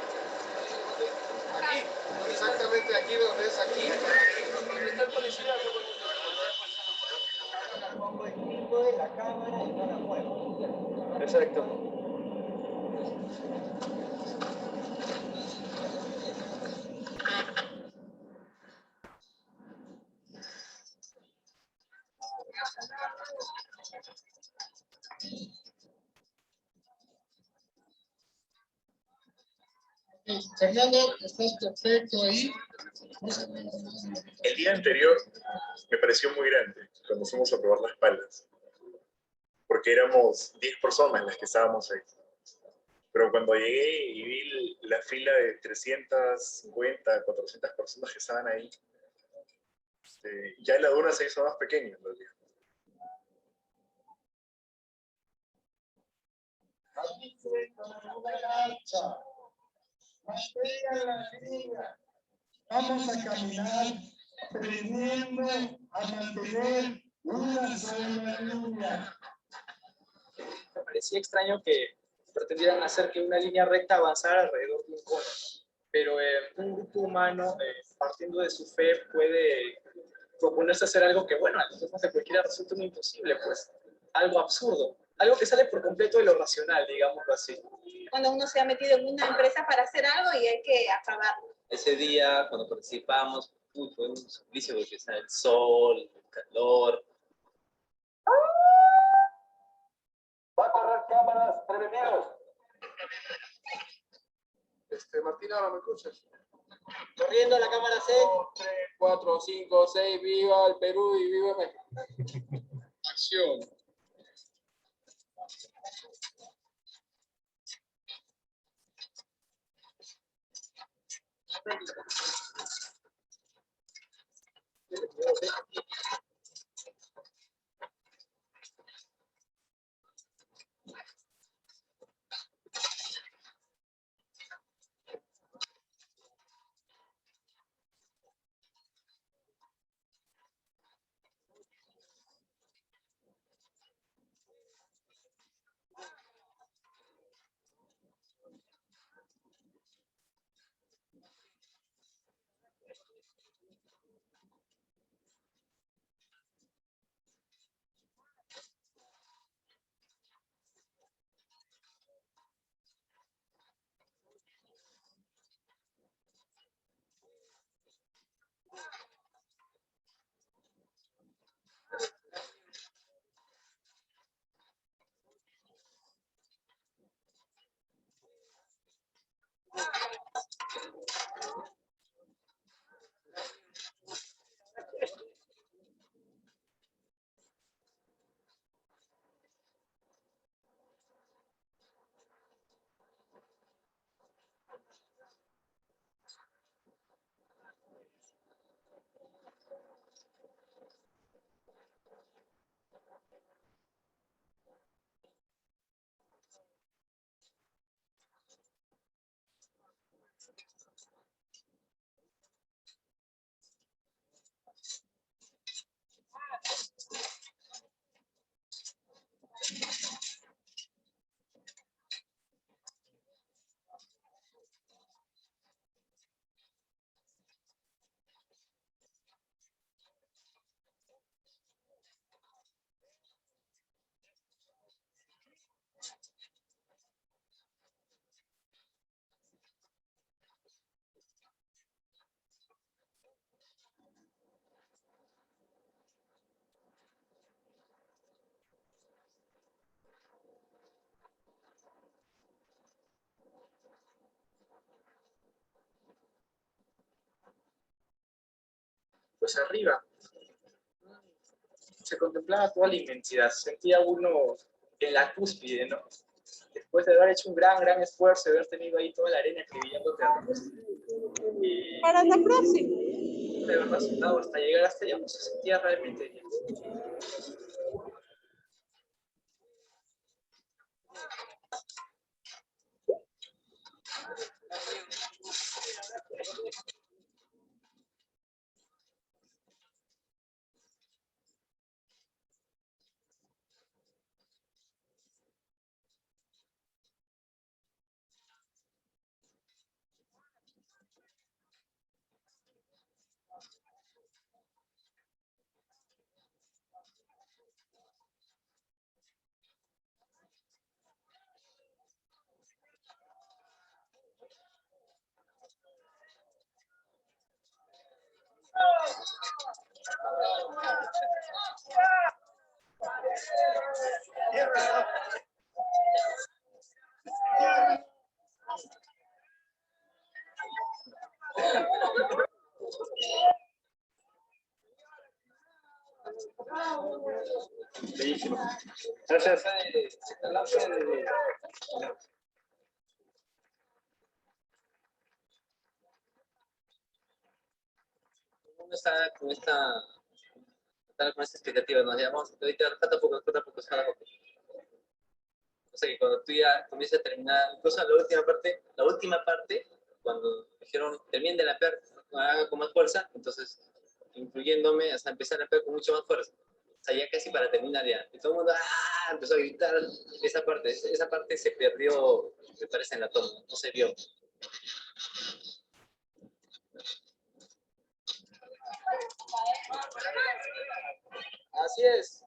[SPEAKER 3] Aquí. Exactamente aquí donde es aquí. Está el policía.
[SPEAKER 4] Exacto.
[SPEAKER 6] Fernando, estás perfecto ahí.
[SPEAKER 3] El día anterior me pareció muy grande cuando fuimos a probar las palas, porque éramos 10 personas las que estábamos ahí. Pero cuando llegué y vi la fila de 350, 400 personas que estaban ahí, ya la duna se hizo más pequeña en realidad.
[SPEAKER 6] Mantenga la línea. Vamos a caminar aprendiendo a mantener una sola línea.
[SPEAKER 4] Me parecía extraño que pretendieran hacer que una línea recta avanzara alrededor de un cono. Pero un grupo humano, partiendo de su fe, puede proponerse hacer algo que, bueno, a los ojos de cualquiera resulta muy imposible, pues. Algo absurdo. Algo que sale por completo de lo racional, digámoslo así.
[SPEAKER 8] Cuando uno se ha metido en una empresa para hacer algo y hay que acabarlo.
[SPEAKER 7] Ese día, cuando participamos, fue un suplicio porque estaba el sol, el calor.
[SPEAKER 6] Va a correr cámaras prevenidos.
[SPEAKER 3] Martín, ahora me escuchas.
[SPEAKER 7] Corriendo la cámara C.
[SPEAKER 3] 3, 4, 5, 6, viva el Perú y viva México. Acción.
[SPEAKER 4] Pues arriba se contemplaba toda la inmensidad, sentía uno en la cúspide, ¿no? Después de haber hecho un gran esfuerzo, de haber tenido ahí toda la arena escribiéndote arriba. Y
[SPEAKER 8] Para la próxima.
[SPEAKER 4] de haber resultado hasta llegar hasta allá, pues se sentía realmente bien.
[SPEAKER 5] Bellísimo. Gracias.
[SPEAKER 7] Uno está con esta expectativa, nos llamamos, ahorita falta poco, falta poco, falta poco. O sea que cuando tú ya comienzas a terminar, incluso la última parte, cuando dijeron terminen de rapear, haga con más fuerza, entonces incluyéndome hasta empezar a rapear con mucho más fuerza. O sea, ya casi para terminar ya. Y todo el mundo empezó a gritar esa parte se perdió, me parece, en la toma, no se vio. Así es.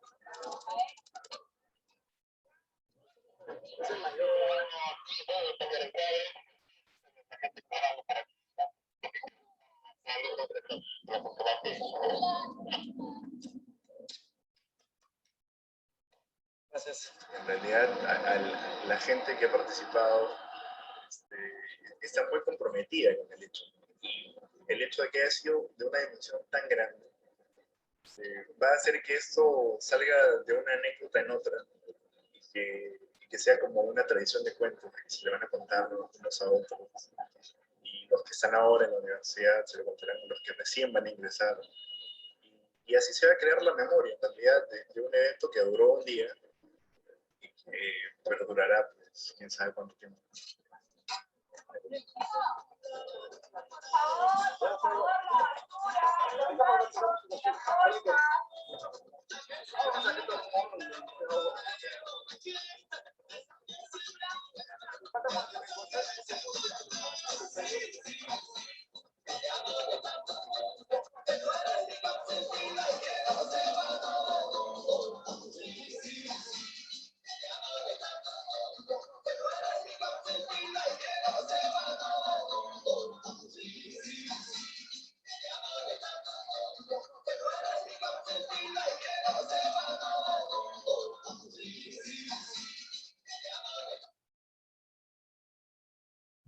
[SPEAKER 5] Gracias.
[SPEAKER 3] En realidad, la gente que ha participado está muy comprometida con el hecho. Y el hecho de que haya sido de una dimensión tan grande va a hacer que esto salga de una anécdota en otra y que sea como una tradición de cuentos que se le van a contar unos a otros. Y los que están ahora en la universidad se lo contarán a los que recién van a ingresar. Y así se va a crear la memoria, en realidad, de un evento que duró un día y que perdurará, pues, quién sabe cuánto tiempo.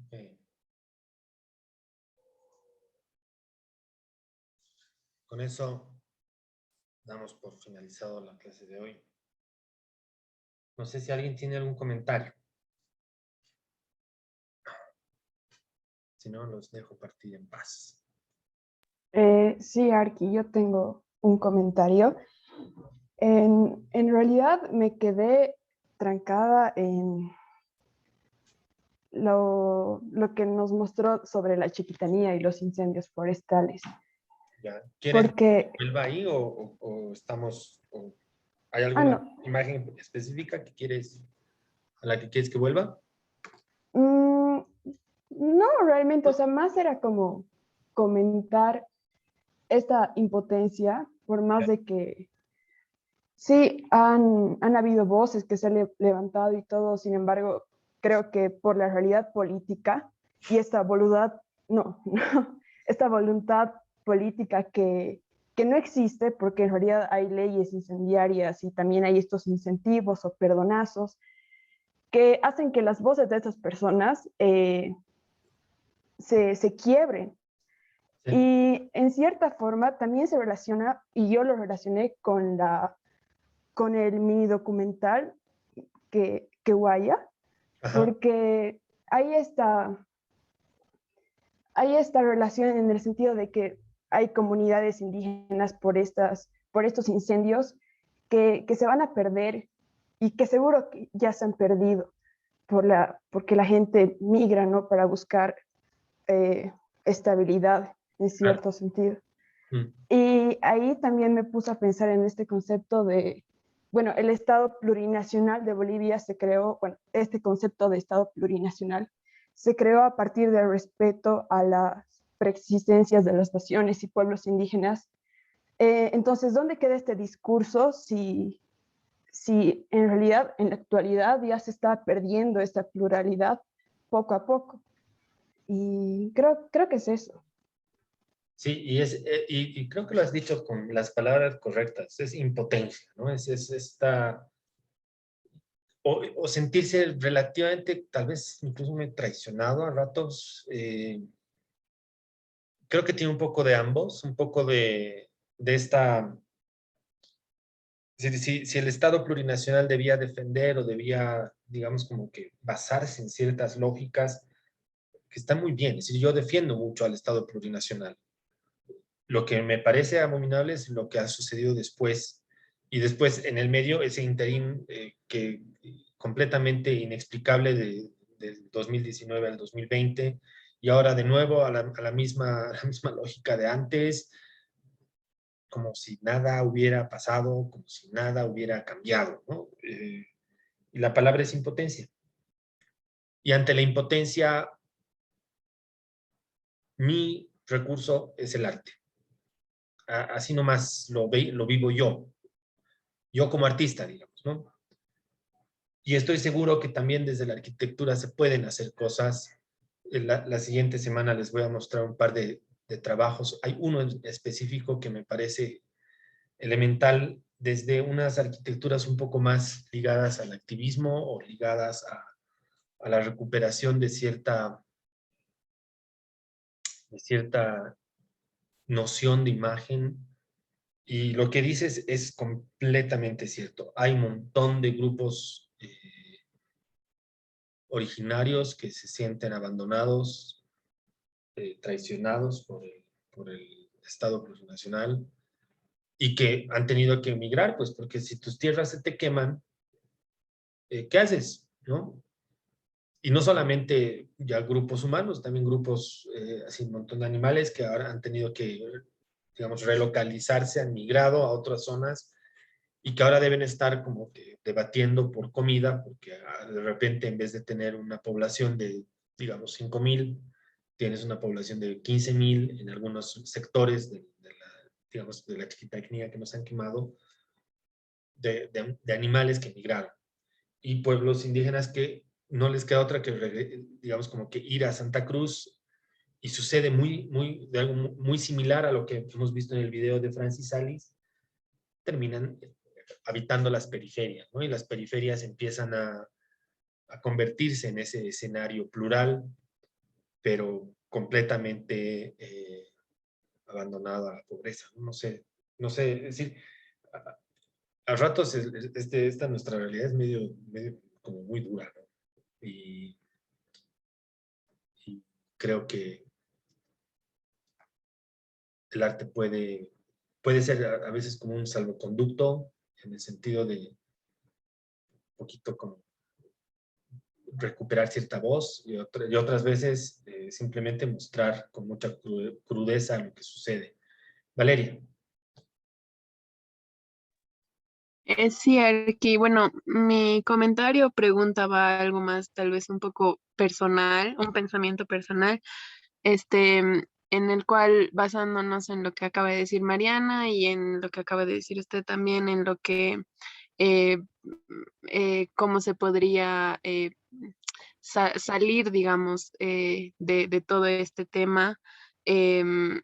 [SPEAKER 1] Ok. Con eso damos por finalizado la clase de hoy. No sé si alguien tiene algún comentario. Si no, los dejo partir en paz.
[SPEAKER 9] Sí, Arki, yo tengo un comentario. En realidad me quedé trancada en lo que nos mostró sobre la chiquitanía y los incendios forestales.
[SPEAKER 1] ¿Ya? ¿Quieres
[SPEAKER 9] Porque,
[SPEAKER 1] que vuelva ahí o estamos... o ¿hay alguna
[SPEAKER 9] no.
[SPEAKER 1] imagen específica que quieres, a la que quieres que vuelva?
[SPEAKER 9] No, realmente, o sea, más era como comentar esta impotencia, por más de que sí han habido voces que se han levantado y todo, sin embargo, creo que por la realidad política y esta voluntad, esta voluntad política que no existe, porque en realidad hay leyes incendiarias y también hay estos incentivos o perdonazos que hacen que las voces de estas personas se quiebren.
[SPEAKER 1] Sí.
[SPEAKER 9] Y en cierta forma también se relaciona, y yo lo relacioné con el mini documental que Guaya, porque hay esta relación en el sentido de que hay comunidades indígenas por estos incendios que se van a perder y que seguro que ya se han perdido porque la gente migra, ¿no? Para buscar estabilidad en cierto sentido. Y ahí también me puse a pensar en este concepto de, bueno, el Estado plurinacional de Bolivia se creó, bueno, este concepto de Estado plurinacional se creó a partir del respeto a las preexistencias de las naciones y pueblos indígenas. Entonces, ¿dónde queda este discurso si en realidad en la actualidad ya se está perdiendo esta pluralidad poco a poco? Y creo que es eso.
[SPEAKER 1] Sí, y creo que lo has dicho con las palabras correctas, es impotencia, ¿no? Es esta, o sentirse relativamente, tal vez incluso muy traicionado a ratos. Creo que tiene un poco de ambos, un poco de esta, si el Estado plurinacional debía defender o debía, digamos, como que basarse en ciertas lógicas, que están muy bien, es decir, yo defiendo mucho al Estado plurinacional. Lo que me parece abominable es lo que ha sucedido después, y después en el medio ese interín que completamente inexplicable del 2019 al 2020, y ahora de nuevo a la misma lógica de antes, como si nada hubiera pasado, como si nada hubiera cambiado, ¿no? Y la palabra es impotencia. Y ante la impotencia, mi recurso es el arte. Así nomás lo vivo yo como artista, digamos, ¿no? Y estoy seguro que también desde la arquitectura se pueden hacer cosas. La siguiente semana les voy a mostrar un par de trabajos. Hay uno en específico que me parece elemental desde unas arquitecturas un poco más ligadas al activismo o ligadas a la recuperación de cierta noción de imagen. Y lo que dices es completamente cierto. Hay un montón de grupos originarios que se sienten abandonados, traicionados por el Estado plurinacional y que han tenido que emigrar, pues porque si tus tierras se te queman, ¿qué haces? ¿No? Y no solamente ya grupos humanos, también grupos, así un montón de animales que ahora han tenido que, digamos, relocalizarse, han migrado a otras zonas y que ahora deben estar como que debatiendo por comida, porque de repente en vez de tener una población de, digamos, 5,000, tienes una población de 15,000 en algunos sectores digamos, de la arquitectura que nos han quemado, de animales que migraron. Y pueblos indígenas que no les queda otra que, digamos, como que ir a Santa Cruz, y sucede de algo muy similar a lo que hemos visto en el video de Francis Salis, terminan habitando las periferias, ¿no? Y las periferias empiezan a convertirse en ese escenario plural, pero completamente abandonado a la pobreza, ¿no? No sé, es decir, a ratos esta nuestra realidad es medio como muy dura, ¿no? Y creo que el arte puede ser a veces como un salvoconducto, en el sentido de un poquito como recuperar cierta voz, y otras veces simplemente mostrar con mucha crudeza lo que sucede. Valeria.
[SPEAKER 10] Sí, Arqui, bueno, mi comentario preguntaba algo más, tal vez un poco personal, un pensamiento personal, en el cual, basándonos en lo que acaba de decir Mariana y en lo que acaba de decir usted también, en lo que, eh, cómo se podría salir, digamos, de todo este tema. em,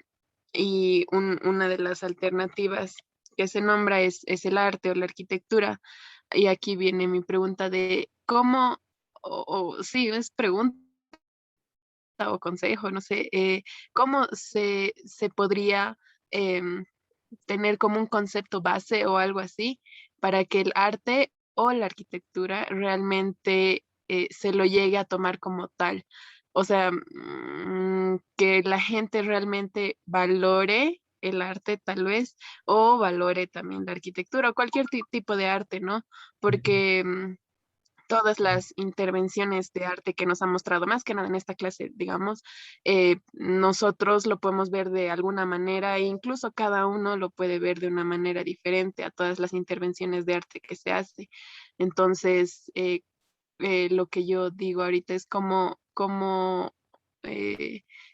[SPEAKER 10] y una de las alternativas que se nombra es el arte o la arquitectura. Y aquí viene mi pregunta de cómo, sí, es pregunta o consejo, no sé, cómo se podría em, tener como un concepto base o algo así para que el arte o la arquitectura realmente se lo llegue a tomar como tal. O sea, que la gente realmente valore el arte tal vez o valore también la arquitectura o cualquier tipo de arte, ¿no? Porque todas las intervenciones de arte que nos han mostrado, más que nada en esta clase, digamos, nosotros lo podemos ver de alguna manera e incluso cada uno lo puede ver de una manera diferente a todas las intervenciones de arte que se hace. Entonces, lo que yo digo ahorita es cómo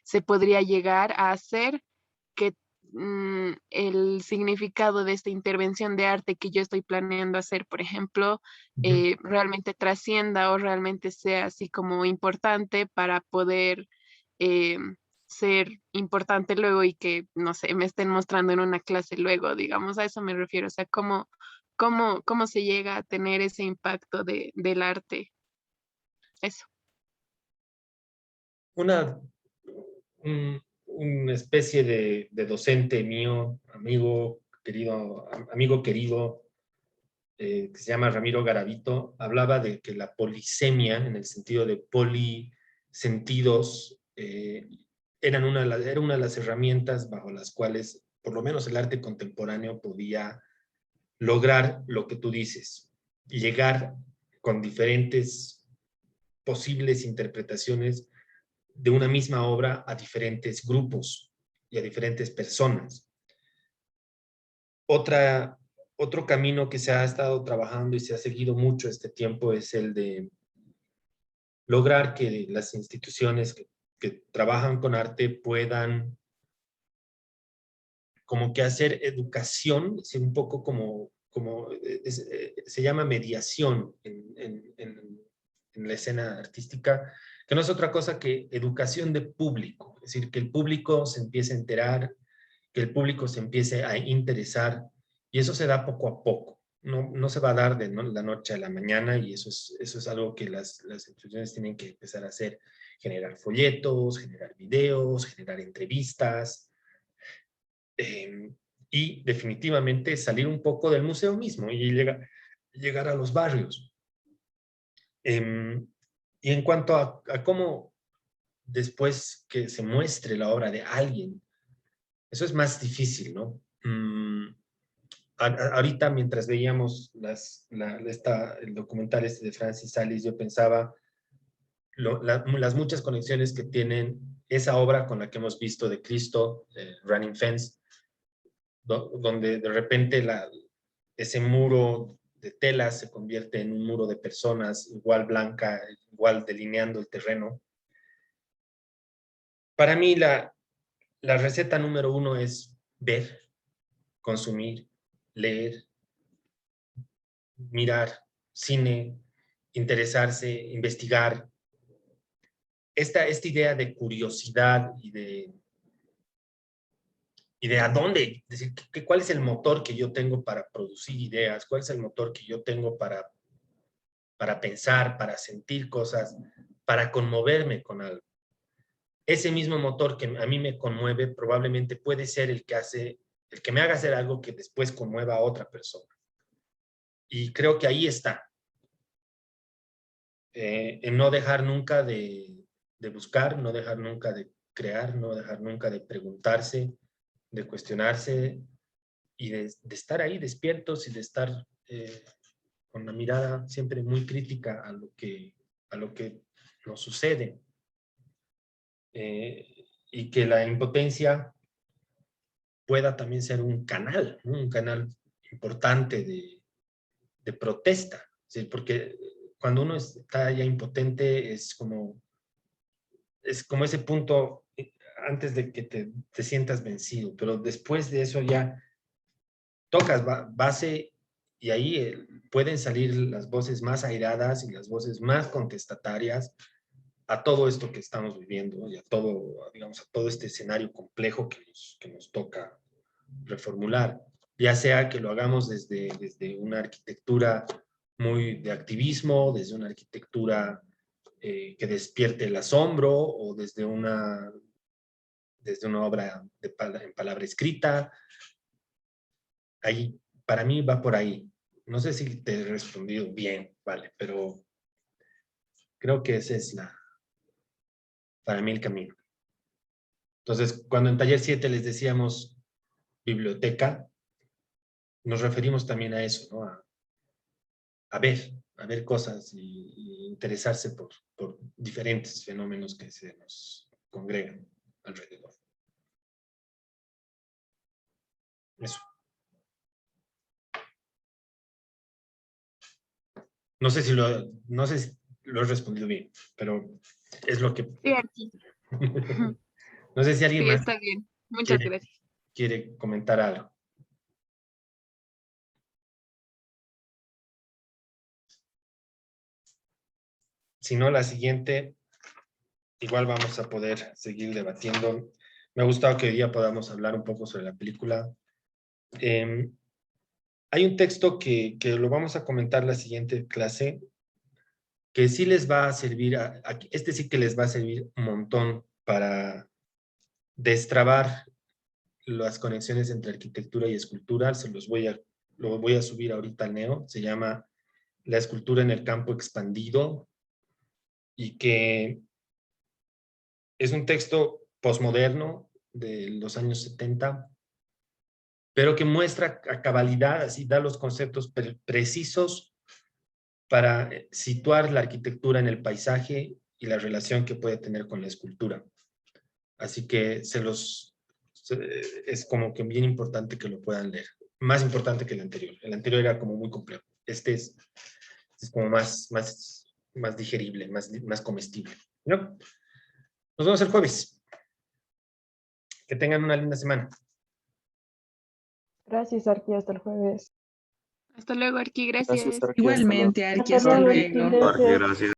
[SPEAKER 10] se podría llegar a hacer que el significado de esta intervención de arte que yo estoy planeando hacer, por ejemplo, realmente trascienda o realmente sea así como importante para poder eh, ser importante luego y que, no sé, me estén mostrando en una clase luego, digamos, a eso me refiero. O sea, cómo se llega a tener ese impacto del arte. Eso.
[SPEAKER 1] Una especie de docente mío, amigo querido, que se llama Ramiro Garavito, hablaba de que la polisemia, en el sentido de polisentidos, era una de las herramientas bajo las cuales, por lo menos el arte contemporáneo, podía lograr lo que tú dices, llegar con diferentes posibles interpretaciones de una misma obra a diferentes grupos y a diferentes personas. Otro camino que se ha estado trabajando y se ha seguido mucho este tiempo es el de lograr que las instituciones que trabajan con arte puedan como que hacer educación, es un poco se llama mediación en la escena artística, que no es otra cosa que educación de público, es decir, que el público se empiece a enterar, que el público se empiece a interesar, y eso se da poco a poco. No se va a dar de la noche a la mañana, y eso es algo que las instituciones tienen que empezar a hacer: generar folletos, generar videos, generar entrevistas, y definitivamente salir un poco del museo mismo y llegar a los barrios. Y en cuanto a cómo después que se muestre la obra de alguien, eso es más difícil, ¿no? Ahorita, mientras veíamos el documental de Francis Salis, yo pensaba las muchas conexiones que tienen esa obra con la que hemos visto de Cristo, Running Fence, donde de repente ese muro de tela se convierte en un muro de personas, igual blanca, igual delineando el terreno. Para mí la receta número 1 es ver, consumir, leer, mirar cine, interesarse, investigar. Esta idea de curiosidad y de a dónde, es decir, cuál es el motor que yo tengo para producir ideas, cuál es el motor que yo tengo para pensar, para sentir cosas, para conmoverme con algo. Ese mismo motor que a mí me conmueve probablemente puede ser el que me haga hacer algo que después conmueva a otra persona. Y creo que ahí está. En no dejar nunca de buscar, no dejar nunca de crear, no dejar nunca de preguntarse, de cuestionarse y de estar ahí despiertos y de estar con la mirada siempre muy crítica a lo que nos sucede. Y que la impotencia pueda también ser un canal, ¿no? Un canal importante de protesta, ¿sí? Porque cuando uno está ya impotente es como ese punto antes de que te sientas vencido, pero después de eso ya tocas base y ahí pueden salir las voces más airadas y las voces más contestatarias a todo esto que estamos viviendo y a todo, digamos, a todo este escenario complejo que nos toca reformular, ya sea que lo hagamos desde una arquitectura muy de activismo, desde una arquitectura que despierte el asombro, o desde una obra en palabra escrita. Ahí, para mí va por ahí. No sé si te he respondido bien, vale, pero creo que ese es para mí el camino. Entonces, cuando en Taller 7 les decíamos biblioteca, nos referimos también a eso, ¿no? A ver cosas y interesarse por diferentes fenómenos que se nos congregan alrededor. Eso. No sé si lo he respondido bien, pero es lo que...
[SPEAKER 10] Sí, aquí.
[SPEAKER 1] No sé si alguien
[SPEAKER 10] Sí,
[SPEAKER 1] más
[SPEAKER 10] está bien. Muchas gracias.
[SPEAKER 1] quiere comentar algo. Si no, la siguiente igual vamos a poder seguir debatiendo. Me ha gustado que hoy día podamos hablar un poco sobre la película. Hay un texto que lo vamos a comentar la siguiente clase, que sí les va a servir, este sí que les va a servir un montón para destrabar las conexiones entre arquitectura y escultura. Lo voy a subir ahorita al Neo. Se llama La escultura en el campo expandido, y que es un texto posmoderno de los años 70, pero que muestra a cabalidad, así da los conceptos precisos para situar la arquitectura en el paisaje y la relación que puede tener con la escultura. Así que es como que bien importante que lo puedan leer. Más importante que el anterior. El anterior era como muy complejo. Este es como más digerible, más comestible, ¿no? Nos vemos el jueves. Que tengan una linda semana.
[SPEAKER 9] Gracias, Arqui, hasta el jueves.
[SPEAKER 10] Hasta luego, Arqui, gracias.
[SPEAKER 2] Gracias, Arqui, hasta luego.
[SPEAKER 11] Igualmente, Arqui,
[SPEAKER 9] Hasta
[SPEAKER 11] hasta
[SPEAKER 9] luego, Arqui,
[SPEAKER 11] luego.
[SPEAKER 9] gracias.
[SPEAKER 2] Gracias.